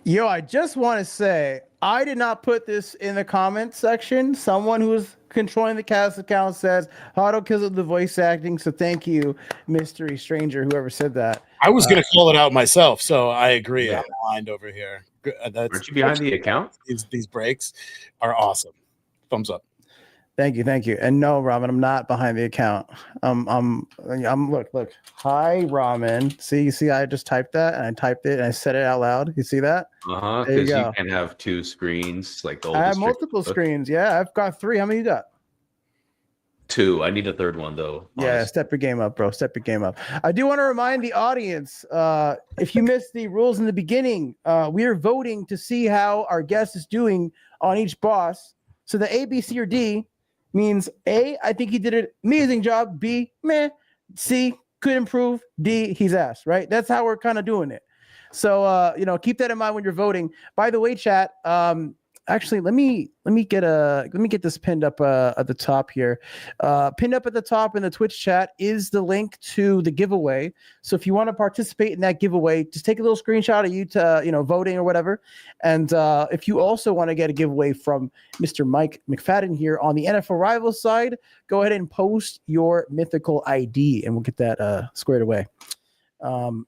Yo, I just want to say, I did not put this in the comments section. Someone who was controlling the cast account says, Hotto kills the voice acting, so thank you, Mystery Stranger, whoever said that. I was going to call it out myself, so I agree. Yeah. I'm aligned over here. Aren't you behind the account? These breaks are awesome. Thumbs up. Thank you. And no, Ramen, I'm not behind the account. I'm look. Hi, Ramen. See, I just typed that and I typed it and I said it out loud. You see that? Because you can have two screens, like the I have multiple screens. Yeah, I've got 3. How many you got? 2. I need a third one though. Yeah, honestly. Step your game up, bro. Step your game up. I do want to remind the audience, if you missed the rules in the beginning, we are voting to see how our guest is doing on each boss. So the A, B, C, or D means A, I think he did an amazing job. B, meh. C, could improve. D, he's ass, right? That's how we're kind of doing it. So, keep that in mind when you're voting. By the way, chat, actually, let me get this pinned up at the top here. Pinned up at the top in the Twitch chat is the link to the giveaway. So if you want to participate in that giveaway, just take a little screenshot of you to voting or whatever. And if you also want to get a giveaway from Mr. Mike McFadden here on the NFL Rivals side, go ahead and post your mythical ID, and we'll get that squared away.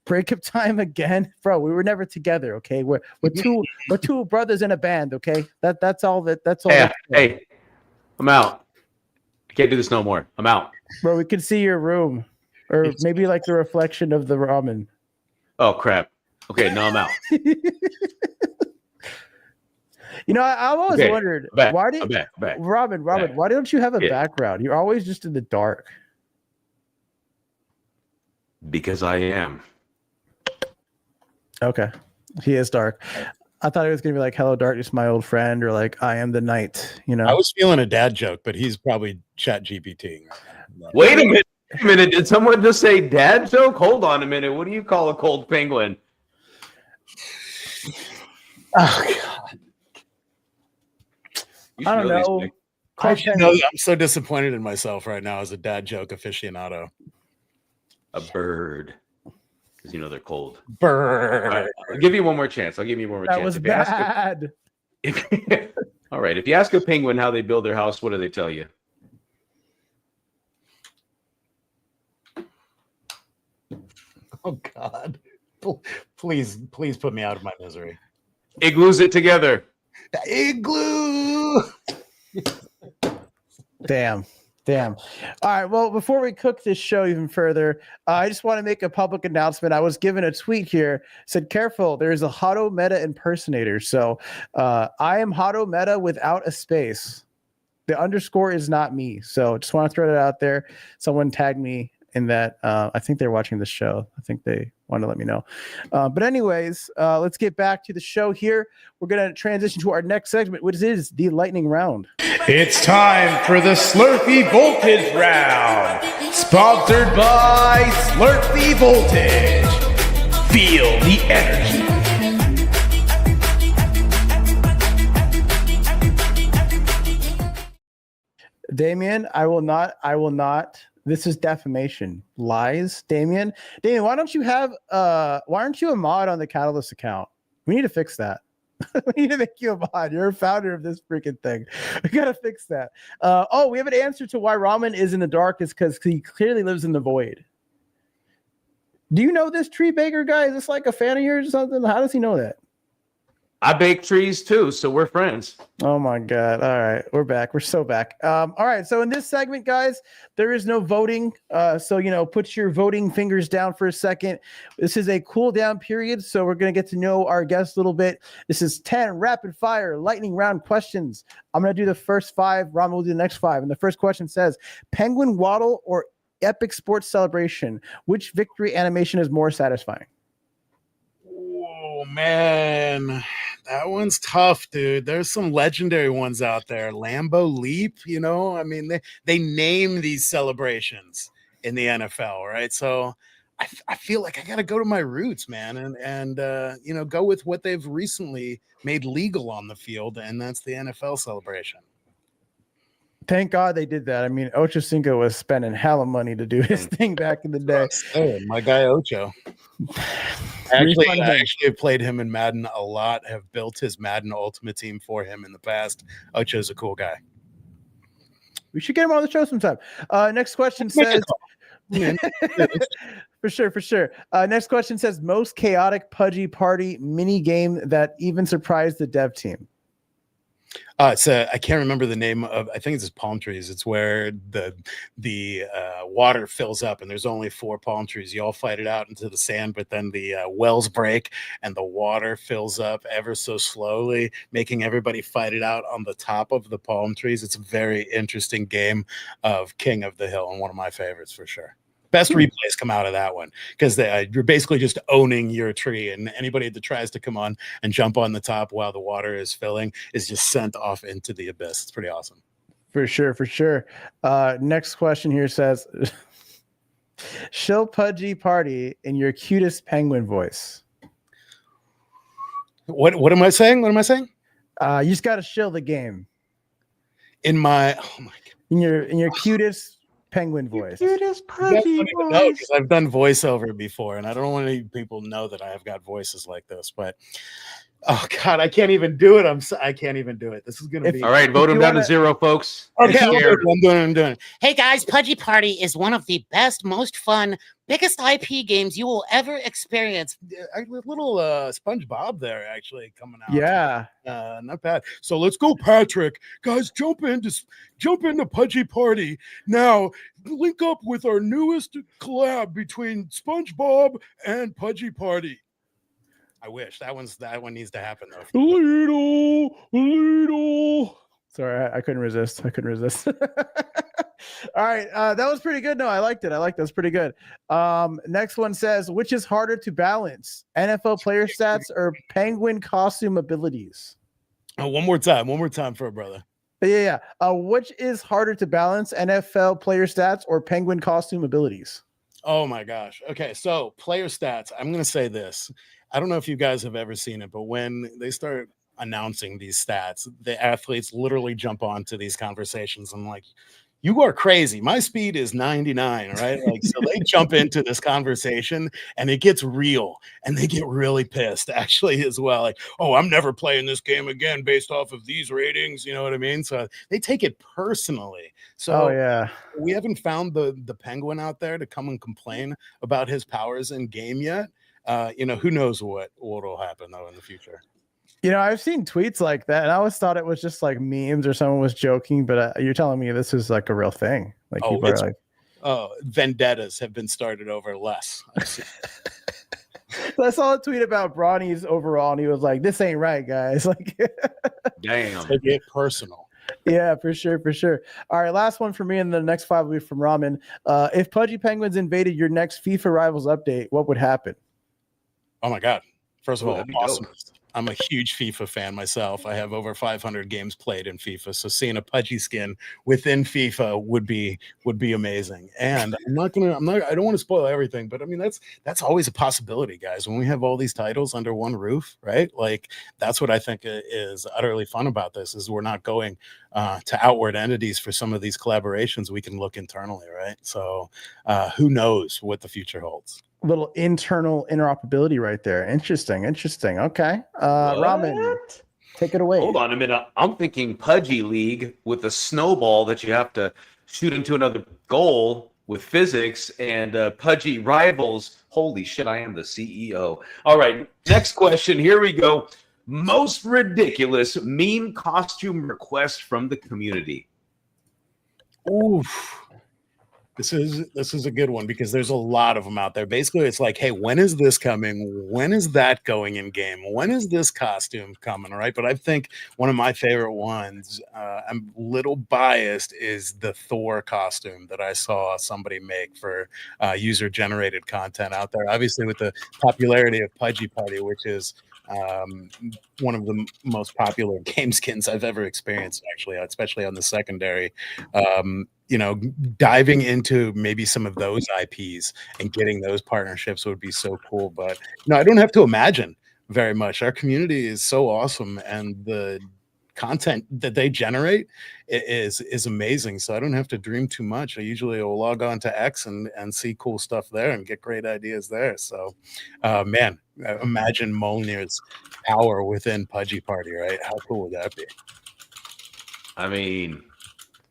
Breakup time again, bro. We were never together, okay? We're two brothers in a band, okay? That's all. Hey, I'm out. I can't do this no more. I'm out, bro. We can see your room, or maybe like the reflection of the ramen. Oh crap. Okay, no, I'm out. I've always wondered why did Robin, why don't you have a background? You're always just in the dark. Because I am. Okay. He is dark. I thought it was going to be like, hello, darkness, my old friend, or like, I am the night, I was feeling a dad joke, but he's probably chat GPT. Wait a minute. Did someone just say dad joke? Hold on a minute. What do you call a cold penguin? Oh, God. I don't know. I'm so disappointed in myself right now as a dad joke aficionado. A bird, because they're cold. Bird. Right, I'll give you one more chance. That was bad. All right. If you ask a penguin how they build their house, what do they tell you? Oh God! Please put me out of my misery. Igloos it together. Igloo. Damn. All right. Well, before we cook this show even further, I just want to make a public announcement. I was given a tweet here, said, careful, there's a Hotto Meta impersonator. So I am Hotto Meta without a space. The underscore is not me. So just want to throw that out there. Someone tagged me in that. I think they're watching the show. I think they want to let me know. But anyways, let's get back to the show here. We're going to transition to our next segment, which is the lightning round. It's time for the Slurpee Voltage round. Sponsored by Slurpee Voltage. Feel the energy. Damien, I will not. This is defamation. Lies, Damien. Damien, why aren't you a mod on the Catalyst account? We need to fix that. We need to make you a mod. You're a founder of this freaking thing. We gotta fix that. We have an answer to why Ramen is in the dark is because he clearly lives in the void. Do you know this tree baker guy? Is this like a fan of yours or something? How does he know that? I bake trees too, so we're friends. Oh my God. All right. We're back. We're so back. All right. So in this segment, guys, there is no voting. So, put your voting fingers down for a second. This is a cool down period. So we're going to get to know our guests a little bit. This is 10 rapid fire lightning round questions. I'm going to do the first 5. Ron will do the next 5. And the first question says, Penguin Waddle or Epic Sports Celebration? Which victory animation is more satisfying? Oh, man. That one's tough, dude. There's some legendary ones out there. Lambeau Leap, I mean, they name these celebrations in the NFL, right? So I feel like I got to go to my roots, man, and go with what they've recently made legal on the field, and that's the NFL celebration. Thank God they did that. I mean, Ocho Cinco was spending hella money to do his thing back in the day. Oh, my guy Ocho. I actually played him in Madden a lot, have built his Madden Ultimate Team for him in the past. Ocho's a cool guy. We should get him on the show sometime. Next question says... For sure. Next question says, most chaotic Pudgy party mini game that even surprised the dev team. I can't remember the name of. I think it's just palm trees. It's where the water fills up, and there's only 4 palm trees. You all fight it out into the sand, but then the wells break, and the water fills up ever so slowly, making everybody fight it out on the top of the palm trees. It's a very interesting game of King of the Hill, and one of my favorites for sure. Best replays come out of that one because you're basically just owning your tree, and anybody that tries to come on and jump on the top while the water is filling is just sent off into the abyss. It's pretty awesome. For sure. Next question here says, shill Pudgy party in your cutest penguin voice. What am I saying? You just got to shill the game. In my in your cutest penguin voice. Because I've done voiceover before, and I don't want any people to know that I have got voices like this. But oh God, I can't even do it. I can't even do it. This is gonna be all right. Vote him down to 0, folks. Okay, I'm doing it. Hey guys, Pudgy Party is one of the best, most fun, biggest IP games you will ever experience. A little SpongeBob there actually coming out. Yeah, not bad. So let's go, Patrick. Guys, jump into Pudgy Party now. Link up with our newest collab between SpongeBob and Pudgy Party. I wish that one needs to happen though. Little. Sorry, I couldn't resist. All right, that was pretty good. No, I liked it. That's pretty good. Next one says, which is harder to balance, NFL player stats or penguin costume abilities? One more time for a brother. Yeah. Which is harder to balance, NFL player stats or penguin costume abilities? Oh my gosh. Okay, so player stats. I'm gonna say this. I don't know if you guys have ever seen it, but when they start announcing these stats, the athletes literally jump onto these conversations. I'm like, you are crazy. My speed is 99, right? Like, so they jump into this conversation and it gets real and they get really pissed actually as well. Like, oh, I'm never playing this game again based off of these ratings. You know what I mean? So they take it personally. So yeah, we haven't found the penguin out there to come and complain about his powers in game yet. Who knows what will happen though in the future. I've seen tweets like that, and I always thought it was just like memes or someone was joking. But you're telling me this is like a real thing. Like people are like, vendettas have been started over less. I saw a tweet about Bronny's overall, and he was like, "This ain't right, guys." Like, damn, take it personal. Yeah, for sure. All right, last one for me, and the next 5 will be from Ramen. If Pudgy Penguins invaded your next FIFA Rivals update, what would happen? Oh my God! First of all, I'm a huge FIFA fan myself. I have over 500 games played in FIFA, so seeing a Pudgy skin within FIFA would be amazing. And I don't want to spoil everything, but I mean that's always a possibility, guys. When we have all these titles under one roof, right? Like that's what I think is utterly fun about this is we're not going to outward entities for some of these collaborations. We can look internally, right? So who knows what the future holds. Little internal interoperability right there. Interesting. Okay. Ramen, take it away. Hold on a minute. I'm thinking Pudgy League with a snowball that you have to shoot into another goal with physics and Pudgy Rivals. Holy shit, I am the CEO. All right, next question. Here we go. Most ridiculous meme costume request from the community. Oof. This is a good one because there's a lot of them out there. Basically, it's like, hey, when is this coming? When is that going in game? When is this costume coming? Right. But I think one of my favorite ones, I'm a little biased, is the Thor costume that I saw somebody make for user-generated content out there. Obviously, with the popularity of Pudgy Party, which is one of the most popular game skins I've ever experienced, actually, especially on the secondary. Diving into maybe some of those IPs and getting those partnerships would be so cool. But I don't have to imagine very much. Our community is so awesome, and the content that they generate is amazing. So I don't have to dream too much. I usually will log on to X and see cool stuff there and get great ideas there. So, man, imagine Mjolnir's power within Pudgy Party, right? How cool would that be? I mean,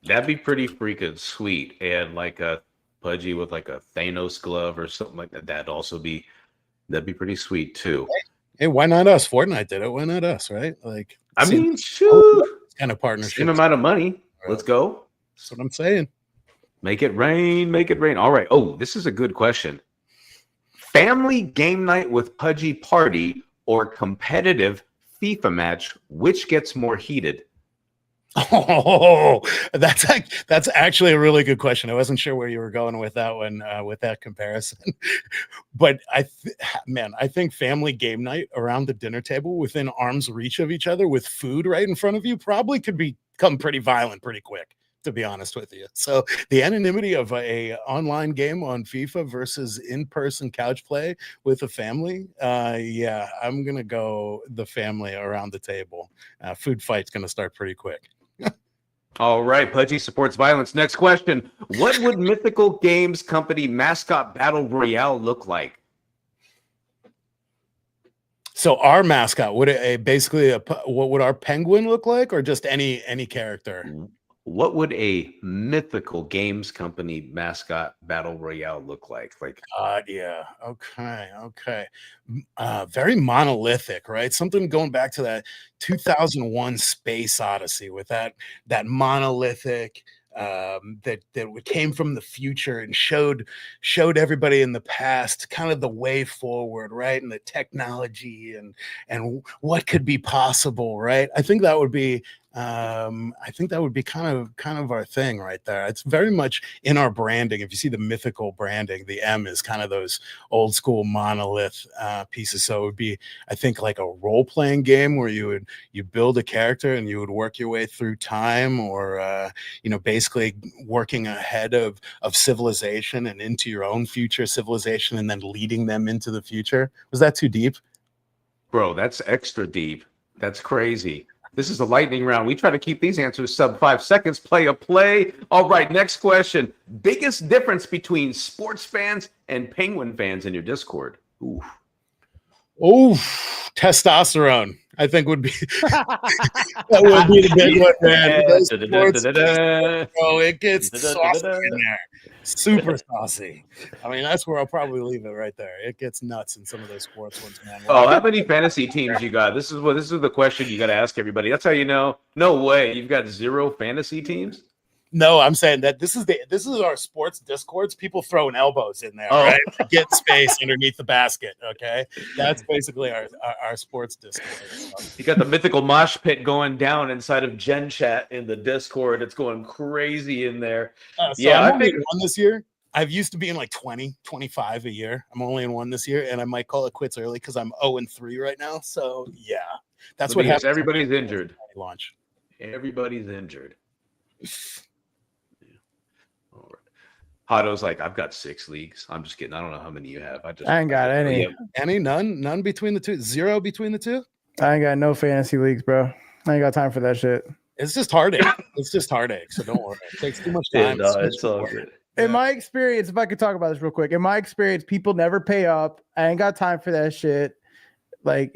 that'd be pretty freaking sweet. And like a Pudgy with like a Thanos glove or something like that, that'd be pretty sweet too. Hey, why not us? Fortnite did it. Why not us, right? Like, I mean, shoot, kind of partnership. Same amount of money. Right. Let's go. That's what I'm saying. Make it rain. Make it rain. All right. Oh, this is a good question. Family game night with Pudgy Party or competitive FIFA match, which gets more heated? Oh, that's actually a really good question. I wasn't sure where you were going with that one, with that comparison. But I think family game night around the dinner table within arm's reach of each other with food right in front of you probably could become pretty violent pretty quick, to be honest with you. So the anonymity of a online game on FIFA versus in-person couch play with a family, I'm gonna go the family around the table. Food fight's gonna start pretty quick. All right, Pudgy supports violence. Next question. What would Mythical Games Company mascot battle royale look like? So our mascot, would it what would our penguin look like, or just any character? What would a Mythical Games Company mascot battle royale look like? Yeah. Okay. Very monolithic, right? Something going back to that 2001 Space Odyssey with that monolithic that came from the future and showed everybody in the past kind of the way forward, right? And the technology and what could be possible, right? I think that would be kind of our thing right there. It's very much in our branding. If you see the mythical branding, the M is kind of those old school monolith pieces. So it would be, I think, like a role-playing game where you build a character and you would work your way through time, or basically working ahead of civilization and into your own future civilization and then leading them into the future. Was that too deep? Bro, that's extra deep. That's crazy. This is a lightning round. We try to keep these answers sub 5 seconds. Play. All right, next question. Biggest difference between sports fans and Penguin fans in your Discord? Oof, testosterone. I think would be that would be the big one, man. Bro, it gets saucy in there. Super saucy. I mean, that's where I'll probably leave it right there. It gets nuts in some of those sports ones, man. Oh, how many fantasy teams you got? This is the question you got to ask everybody. That's how you know. No way, you've got 0 fantasy teams. No, I'm saying that this is our sports discords. People throwing elbows in there, right? Get space underneath the basket. Okay, that's basically our sports discord. You got the mythical mosh pit going down inside of Gen Chat in the Discord. It's going crazy in there. I'm only one this year. I've used to be in like 20, 25 a year. I'm only in one this year, and I might call it quits early because I'm 0-3 right now. So yeah, that's what happens. Everybody's injured. Launch. Everybody's injured. All right. Hotto's like, I've got 6 leagues. I'm just kidding. I don't know how many you have. I ain't got any. Any? None between the two? 0 between the two? I ain't got no fantasy leagues, bro. I ain't got time for that shit. It's just heartache. It's just heartache. So don't worry. It takes too much time. Yeah, no, it's all good. In my experience, if I could talk about this real quick, in my experience, people never pay up. I ain't got time for that shit. Like,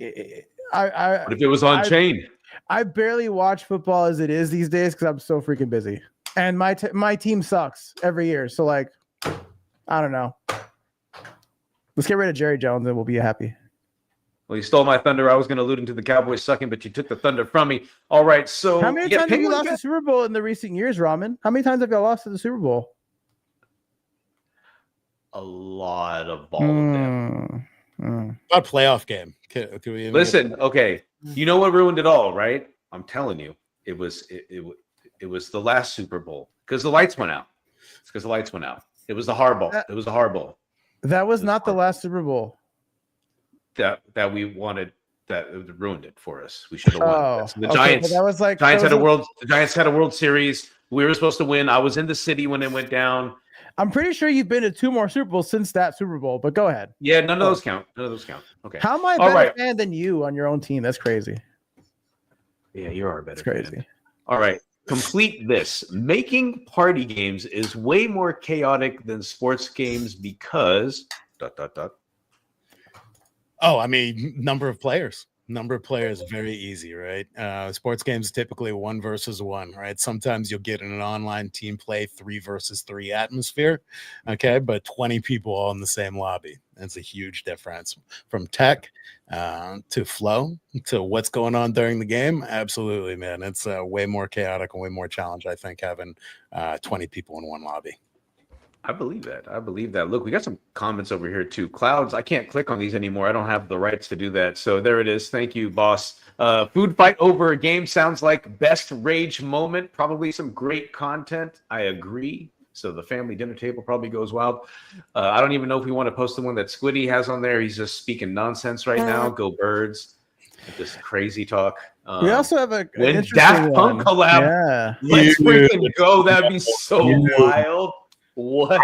What if it was on chain? I barely watch football as it is these days because I'm so freaking busy, and my team sucks every year. So like, I don't know. Let's get rid of Jerry Jones and we'll be happy. Well, you stole my thunder. I was going to allude to the Cowboys sucking, but you took the thunder from me. All right, so how many times have you lost the Super Bowl in the recent years, Ramen? How many times have you lost to the Super Bowl? A lot of all of them. About playoff game. Can we Listen, okay. You know what ruined it all, right? I'm telling you, it was the last Super Bowl because the lights went out. It's because the lights went out. It was the Harbaugh. It was the Harbaugh. That was not the last Super Bowl. That we wanted. That ruined it for us. We should have won. The Giants. That was like Giants had a World. The Giants had a World Series. We were supposed to win. I was in the city when it went down. I'm pretty sure you've been to 2 more Super Bowls since that Super Bowl, but go ahead. Yeah, none of those count. None of those count. Okay. How am I a better fan than you on your own team? That's crazy. Yeah, you are a better That's crazy. fan. All right. Complete this. Making party games is way more chaotic than sports games because ... Oh, I mean, number of players. Number of players, very easy, right? Sports games typically 1 versus 1, right? Sometimes you'll get in an online team play 3 versus 3 atmosphere, okay? But 20 people all in the same lobby. That's a huge difference from tech to flow to what's going on during the game. Absolutely, man. It's way more chaotic and way more challenge, I think, having 20 people in one lobby. I believe that. I believe that. Look, we got some comments over here too. Clouds, I can't click on these anymore. I don't have the rights to do that. So there it is. Thank you, boss. Food fight over a game sounds like best rage moment. Probably some great content. I agree. So the family dinner table probably goes wild. I don't even know if we want to post the one that Squiddy has on there. He's just speaking nonsense right now. Go Birds. Just crazy talk. We also have a when Daft Punk collab. Yeah. Let's freaking go. That'd be so wild. What?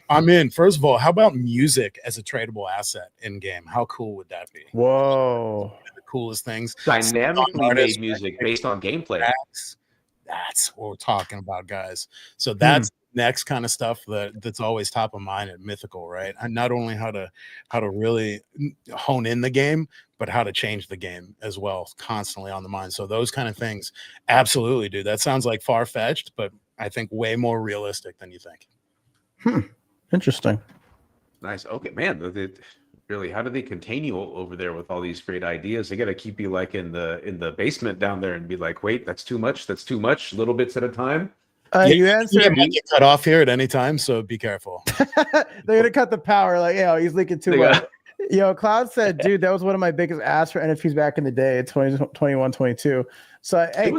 I'm in. First of all, how about music as a tradable asset in game? How cool would that be? Whoa. The coolest things. Dynamically made music based on gameplay. That's what we're talking about, guys. So that's next kind of stuff that's always top of mind at Mythical, right? And not only how to really hone in the game, but how to change the game as well, constantly on the mind. So those kind of things, absolutely, dude. That sounds like far-fetched, but I think way more realistic than you think. Interesting. Nice. Okay, man. Really, how do they contain you over there with all these great ideas? They got to keep you like in the basement down there and be like, wait, that's too much. That's too much. Little bits at a time. You answered. Might get cut off here at any time, so be careful. They're gonna cut the power. Like, he's leaking too much. Cloud said, dude, that was one of my biggest asks for NFTs back in the day, 2021, 22. So, hey,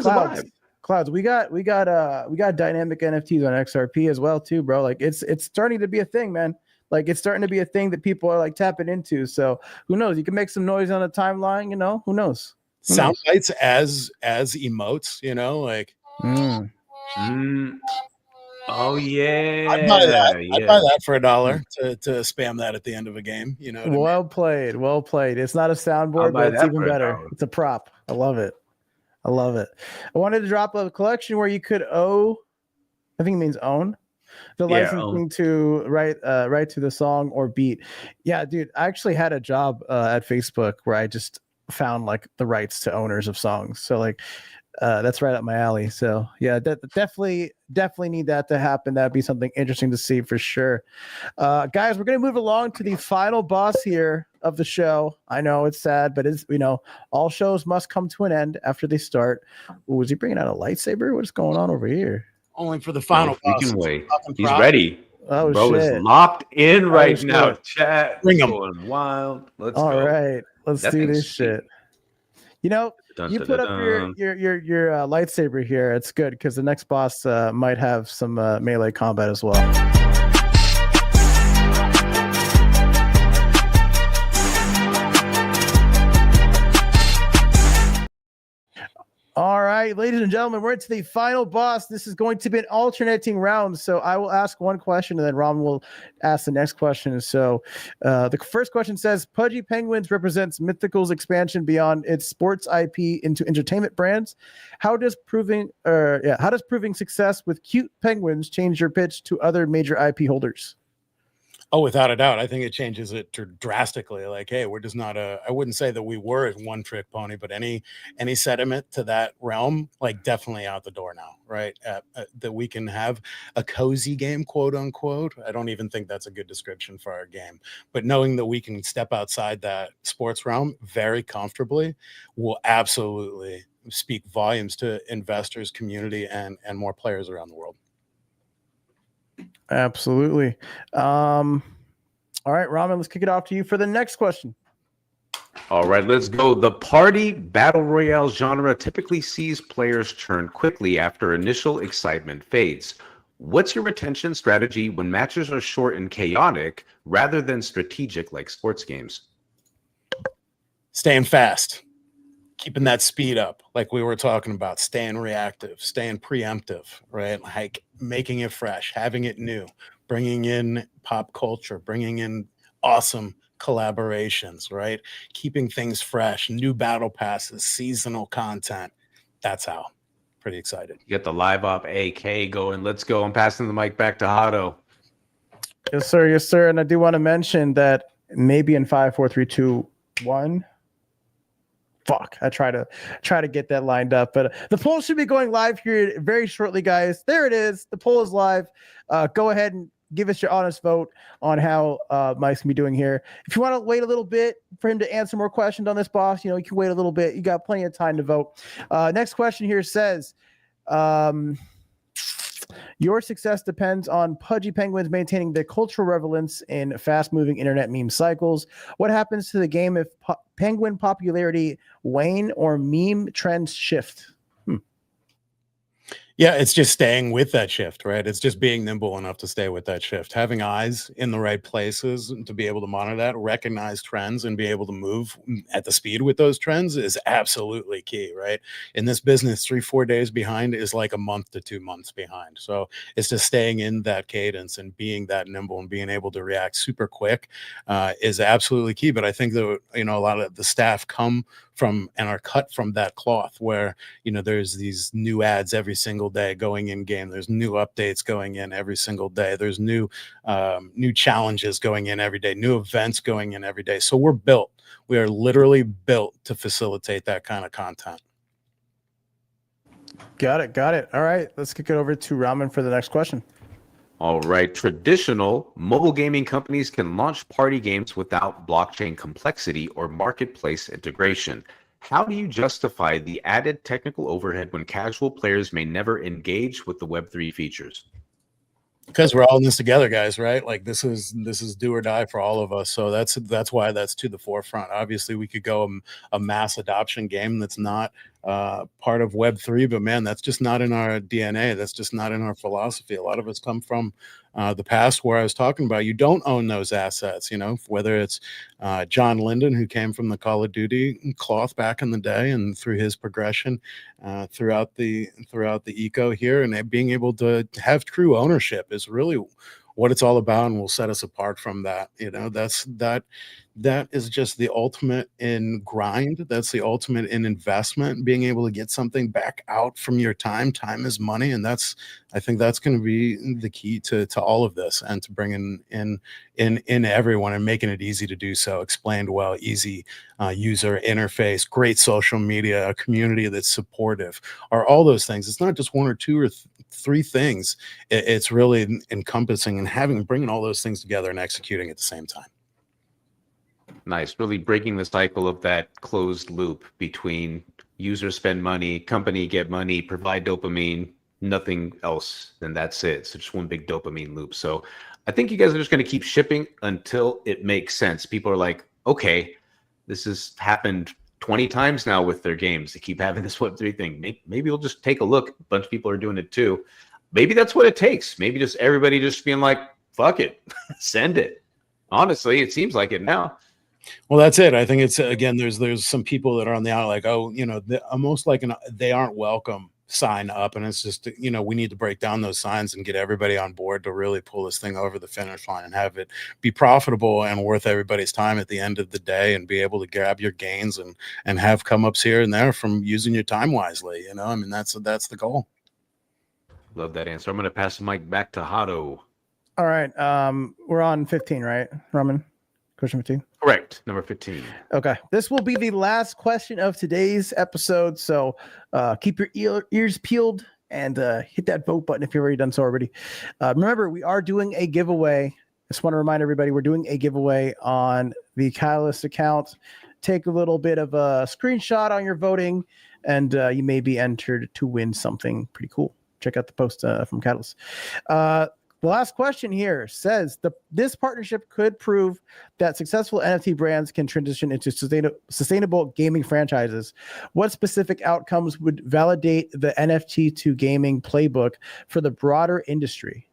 Clouds, we got dynamic NFTs on XRP as well too, bro. Like it's starting to be a thing, man. Like it's starting to be a thing that people are like tapping into. So who knows? You can make some noise on the timeline, who knows? Sound bites as emotes, like Oh yeah. I'd buy that. I'd buy that for $1 to spam that at the end of a game. Well played. It's not a soundboard, but it's even better. It's a prop. I love it. I wanted to drop a collection where you could I think it means own the licensing to write to the song or beat. Yeah, dude, I actually had a job at Facebook where I just found like the rights to owners of songs. So like that's right up my alley. So yeah, definitely need that to happen. That'd be something interesting to see for sure. Guys, we're gonna move along to the final boss here of the show. I know it's sad, but it's all shows must come to an end after they start. Ooh, was he bringing out a lightsaber? What's going on over here? Only for the final boss. Wait. He's ready. Oh, bro shit. is locked in right now. Chat. Bring him. Going wild. Let's all go. All right. Let's do this shit. You put up your lightsaber here. It's good because the next boss might have some melee combat as well. right, ladies and gentlemen, we're into the final boss. This is going to be an alternating round. So I will ask one question and then Ron will ask the next question. So the first question says, Pudgy Penguins represents Mythical's expansion beyond its sports IP into entertainment brands. How does proving success with cute penguins change your pitch to other major IP holders? Oh, without a doubt. I think it changes it drastically. Like, hey, we're just not I wouldn't say that we were a one-trick pony, but any sediment to that realm, like definitely out the door now, right? That we can have a cozy game, quote unquote. I don't even think that's a good description for our game. But knowing that we can step outside that sports realm very comfortably will absolutely speak volumes to investors, community, and more players around the world. Absolutely. All right, Ramen, let's kick it off to you for the next question. All right, let's go. The party battle royale genre typically sees players turn quickly after initial excitement fades. What's your retention strategy when matches are short and chaotic rather than strategic like sports games? Staying fast. Keeping that speed up, like we were talking about, staying reactive, staying preemptive, right? Like making it fresh, having it new, bringing in pop culture, bringing in awesome collaborations, right? Keeping things fresh, new battle passes, seasonal content. That's how. Pretty excited. You get the live op AK going. Let's go. I'm passing the mic back to Hato. Yes, sir. Yes, sir. And I do want to mention that maybe in 5, 4, 3, 2, 1. Fuck, I try to get that lined up, but the poll should be going live here very shortly, guys. There it is. The poll is live. Go ahead and give us your honest vote on how Mike's gonna be doing here. If you want to wait a little bit for him to answer more questions on this boss, you can wait a little bit. You got plenty of time to vote. Next question here says, your success depends on Pudgy Penguins maintaining their cultural relevance in fast-moving internet meme cycles. What happens to the game if penguin popularity wane or meme trends shift? Yeah, it's just staying with that shift, right? It's just being nimble enough to stay with that shift, having eyes in the right places to be able to monitor that, recognize trends, and be able to move at the speed with those trends is absolutely key, right? In this business, 3-4 days behind is like a month to 2 months behind. So it's just staying in that cadence and being that nimble and being able to react super quick is absolutely key. But I think that a lot of the staff come from and are cut from that cloth where there's these new ads every single day going in game, there's new updates going in every single day, there's new challenges going in every day, new events going in every day. So we are literally built to facilitate that kind of content. Got it. All right, let's kick it over to Ramen for the next question. All right. Traditional mobile gaming companies can launch party games without blockchain complexity or marketplace integration. How do you justify the added technical overhead when casual players may never engage with the Web3 features? Because we're all in this together, guys, right? Like this is do or die for all of us. So that's why that's to the forefront. Obviously, we could go a mass adoption game that's not part of Web3, but man, that's just not in our DNA. That's just not in our philosophy. A lot of us come from the past where I was talking about. You don't own those assets, whether it's John Linden, who came from the Call of Duty cloth back in the day, and through his progression throughout the eco here, and being able to have true ownership is really what it's all about, and will set us apart from that. That is just the ultimate in grind. That's the ultimate in investment, being able to get something back out from your time. Time is money. And I think that's going to be the key to all of this, and to bringing in everyone and making it easy to do so, explained well, easy user interface, great social media, a community that's supportive, are all those things. It's not just one or two or three things. It's really encompassing and bringing all those things together and executing at the same time. Nice. Really breaking the cycle of that closed loop between users spend money, company get money, provide dopamine, nothing else, and that's it. So just one big dopamine loop. So I think you guys are just going to keep shipping until it makes sense. People are like, okay, this has happened 20 times now with their games. They keep having this Web3 thing. Maybe we'll just take a look. A bunch of people are doing it too. Maybe that's what it takes. Maybe just everybody just being like, fuck it, send it. Honestly, it seems like it now. Well, that's it. I think it's again. There's some people that are on the out like, oh, almost like they aren't welcome sign up, and it's just we need to break down those signs and get everybody on board to really pull this thing over the finish line and have it be profitable and worth everybody's time at the end of the day, and be able to grab your gains and have come ups here and there from using your time wisely. I mean that's the goal. Love that answer. I'm going to pass the mic back to Hado. All right. We're on 15, right, Raman? Question 15? Correct. Number 15. Okay. This will be the last question of today's episode. So keep your ears peeled and hit that vote button if you've already done so already. Remember, we are doing a giveaway. Just want to remind everybody we're doing a giveaway on the Catalyst account. Take a little bit of a screenshot on your voting, and you may be entered to win something pretty cool. Check out the post from Catalyst. The last question here says this partnership could prove that successful NFT brands can transition into sustainable gaming franchises. What specific outcomes would validate the NFT to gaming playbook for the broader industry?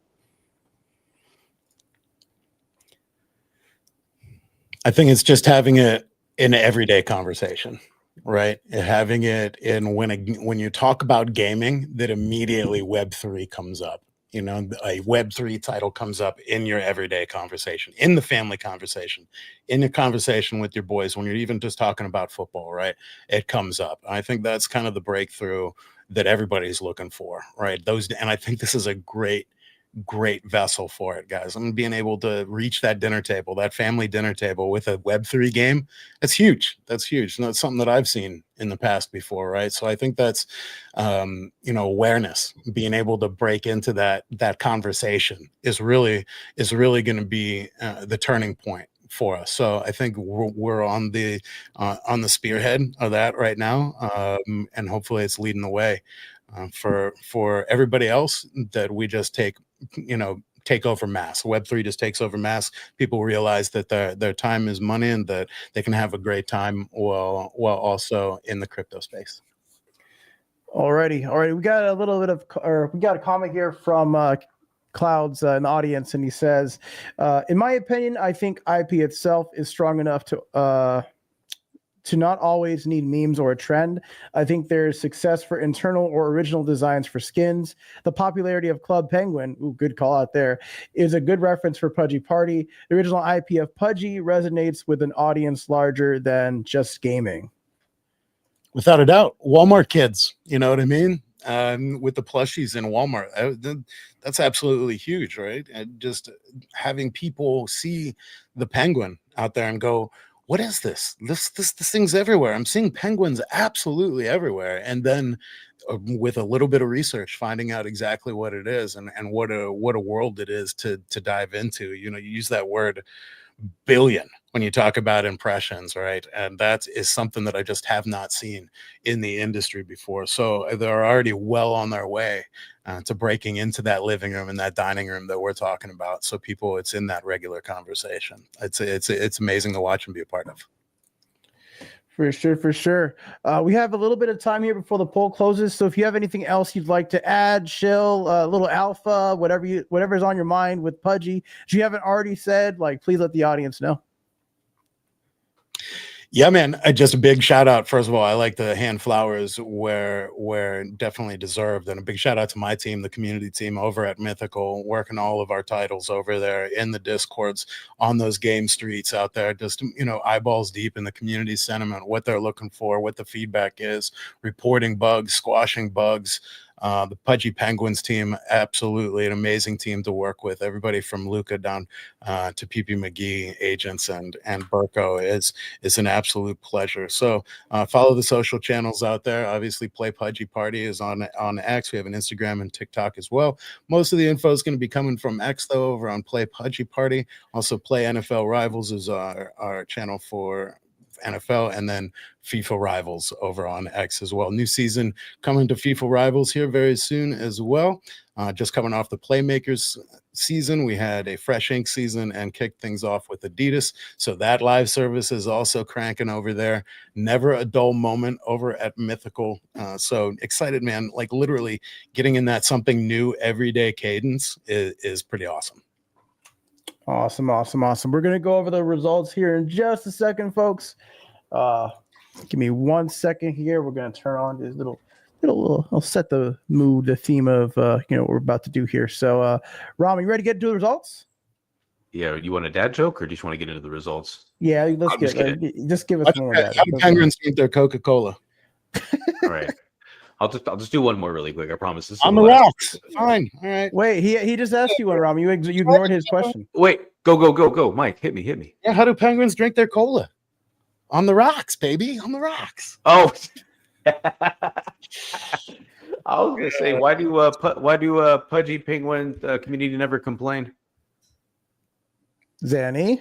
I think it's just having it in an everyday conversation, right? Having it in when you talk about gaming, that immediately Web3 comes up. A Web3 title comes up in your everyday conversation, in the family conversation, in your conversation with your boys, when you're even just talking about football, right? It comes up. I think that's kind of the breakthrough that everybody's looking for, right? And I think this is a great vessel for it, guys. I'm being able to reach that dinner table, that family dinner table with a Web3 game. That's huge. And that's something that I've seen in the past before, right? So I think that's, awareness, being able to break into that conversation is really going to be the turning point for us. So I think we're on the spearhead of that right now, and hopefully it's leading the way for everybody else, that we just take over mass. Web3 just takes over mass. People realize that their time is money, and that they can have a great time while also in the crypto space. Alrighty. We got a little bit we got a comment here from Clouds in the audience, and he says, in my opinion, I think IP itself is strong enough to not always need memes or a trend. I think there's success for internal or original designs for skins. The popularity of Club Penguin, good call out there, is a good reference for Pudgy Party. The original IP of Pudgy resonates with an audience larger than just gaming. Without a doubt. Walmart kids, you know what I mean? With the plushies in Walmart, that's absolutely huge, right? And just having people see the penguin out there and go, what is this? This thing's everywhere. I'm seeing penguins absolutely everywhere. And then with a little bit of research, finding out exactly what it is and what a world it is to dive into. You use that word billion when you talk about impressions, right? And that is something that I just have not seen in the industry before. So they're already well on their way to breaking into that living room and that dining room that we're talking about. So people, it's in that regular conversation. It's amazing to watch and be a part of. For sure. We have a little bit of time here before the poll closes. So if you have anything else you'd like to add, Shill, little alpha, whatever's on your mind with Pudgy, if you haven't already said, please let the audience know. Yeah, man. Just a big shout out. First of all, I like the hand flowers where definitely deserved. And a big shout out to my team, the community team over at Mythical, working all of our titles over there in the Discords, on those game streets out there, just, eyeballs deep in the community sentiment, what they're looking for, what the feedback is, reporting bugs, squashing bugs. The Pudgy Penguins team, absolutely an amazing team to work with. Everybody from Luca down to PP McGee, agents, and Burko is an absolute pleasure. So follow the social channels out there. Obviously, Play Pudgy Party is on X. We have an Instagram and TikTok as well. Most of the info is going to be coming from X, though, over on Play Pudgy Party. Also, Play NFL Rivals is our channel for NFL, and then FIFA Rivals over on X as well. New season coming to FIFA Rivals here very soon as well. Just coming off the Playmakers season, we had a Fresh Ink season and kicked things off with Adidas. So that live service is also cranking over there. Never a dull moment over at Mythical. So excited, man. Literally getting in that something new everyday cadence is pretty awesome. Awesome. We're gonna go over the results here in just a second, folks. Give me 1 second here. We're gonna turn on this little. I'll set the mood, the theme of what we're about to do here. So, Ram, you ready to get into the results? Yeah. You want a dad joke, or do you just want to get into the results? Yeah, let's just give us one more. How do penguins drink their Coca-Cola? All right. I'll just do one more really quick. I promise. This is On the rocks. Fine. All right. Wait, he just asked you one, Ram. You ignored his question. Wait. Go. Mike, hit me. Yeah. How do penguins drink their cola? On the rocks, baby. On the rocks. Oh. I was gonna say, why do Pudgy Penguin community never complain? Zanny,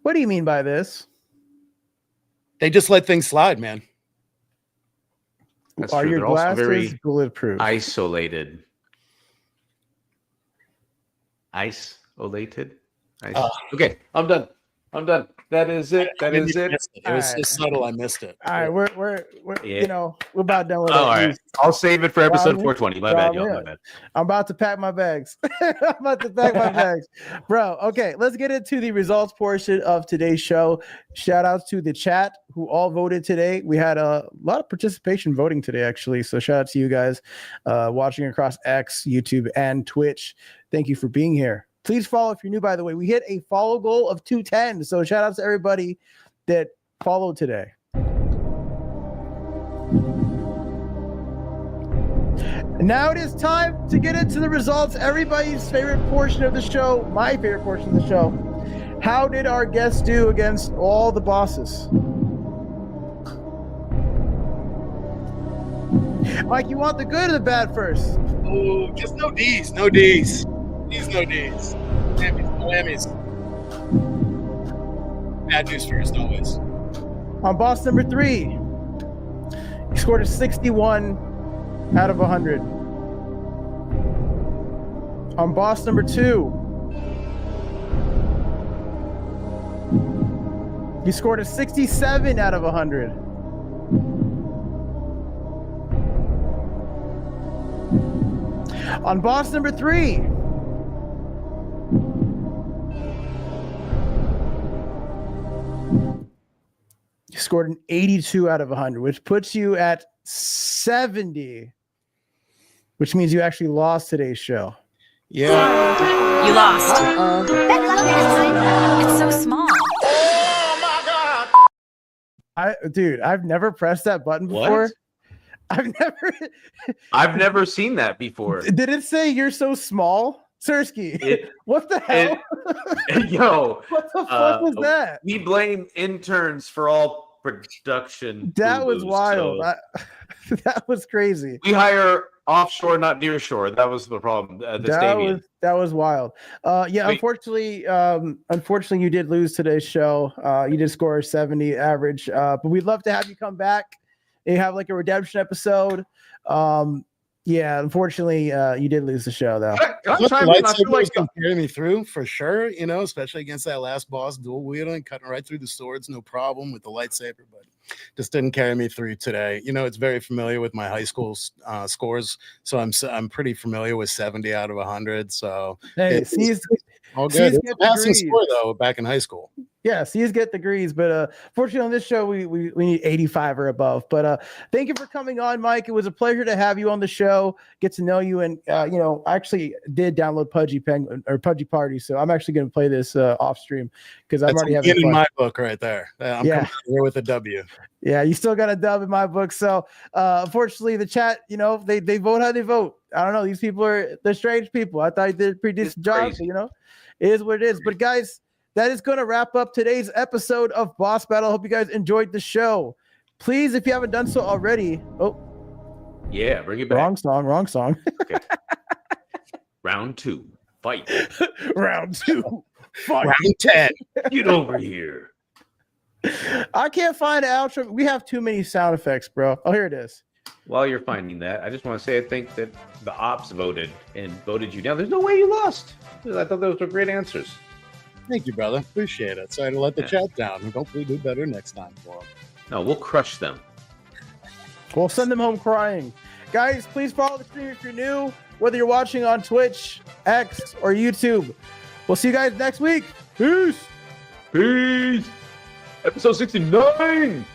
what do you mean by this? They just let things slide, man. That's Are true. your They're also glasses very bulletproof? isolated. Okay, I'm done. That is it. It was so subtle, I missed it. All right, we're Yeah. we're about done with it. All right. I'll save it for episode Robbie? 420. My bad, y'all. Robbie? My bad. I'm about to pack my bags. Bro. Okay, let's get into the results portion of today's show. Shout outs to the chat who all voted today. We had a lot of participation voting today, actually. So shout out to you guys watching across X, YouTube, and Twitch. Thank you for being here. Please follow if you're new, by the way. We hit a follow goal of 210. So shout out to everybody that followed today. Now it is time to get into the results. Everybody's favorite portion of the show, my favorite portion of the show. How did our guests do against all the bosses? Mike, you want the good or the bad first? Oh, just no D's. No D's. No D's. Whammies. Bad news first, always. On boss number 3, he scored a 61 out of 100. On boss number 2, he scored a 67 out of 100. On boss number 3, he scored an 82 out of 100, which puts you at 70, which means you actually lost today's show. Yeah. You lost. It's so small. I've never pressed that button before. What? I've never seen that before. Did it say you're so small? Sersky, what the hell? Yo, what the fuck was that? We blame interns for all production. That was wild. So that was crazy. We hire offshore, not near shore. That was the problem. That was wild. Unfortunately, you did lose today's show. You did score a 70 average. But we'd love to have you come back. You have like a redemption episode. Unfortunately, you did lose the show though. Lightsaber can carry me through for sure, especially against that last boss, dual wielding, cutting right through the swords, no problem with the lightsaber, but just didn't carry me through today. It's very familiar with my high school scores, so I'm pretty familiar with 70 out of 100. So hey, all good. It's a passing score though back in high school. Yeah, C's get degrees, but fortunately on this show we need 85 or above. But thank you for coming on, Mike. It was a pleasure to have you on the show, get to know you, and I actually did download Pudgy Penguin or Pudgy Party, so I'm actually going to play this off stream because I'm already having fun. In my book right there. I'm coming here with a W. Yeah, you still got a dub in my book. So unfortunately, the chat, they vote how they vote. I don't know. These people they're strange people. I thought you did a pretty decent job. So, it is what it is. But guys, that is going to wrap up today's episode of Boss Battle. I hope you guys enjoyed the show. Please, if you haven't done so already. Oh, yeah, bring it back. Wrong song. Okay. Round 2, fight. Round 2, fight. Round 10. Get over here. I can't find an outro. We have too many sound effects, bro. Oh, here it is. While you're finding that, I just want to say I think that the ops voted you down. There's no way you lost. I thought those were great answers. Thank you, brother. Appreciate it. Sorry to let the chat down. Hopefully do better next time for them. No, we'll crush them. We'll send them home crying. Guys, please follow the stream if you're new, whether you're watching on Twitch, X, or YouTube. We'll see you guys next week. Peace. Peace. Episode 69.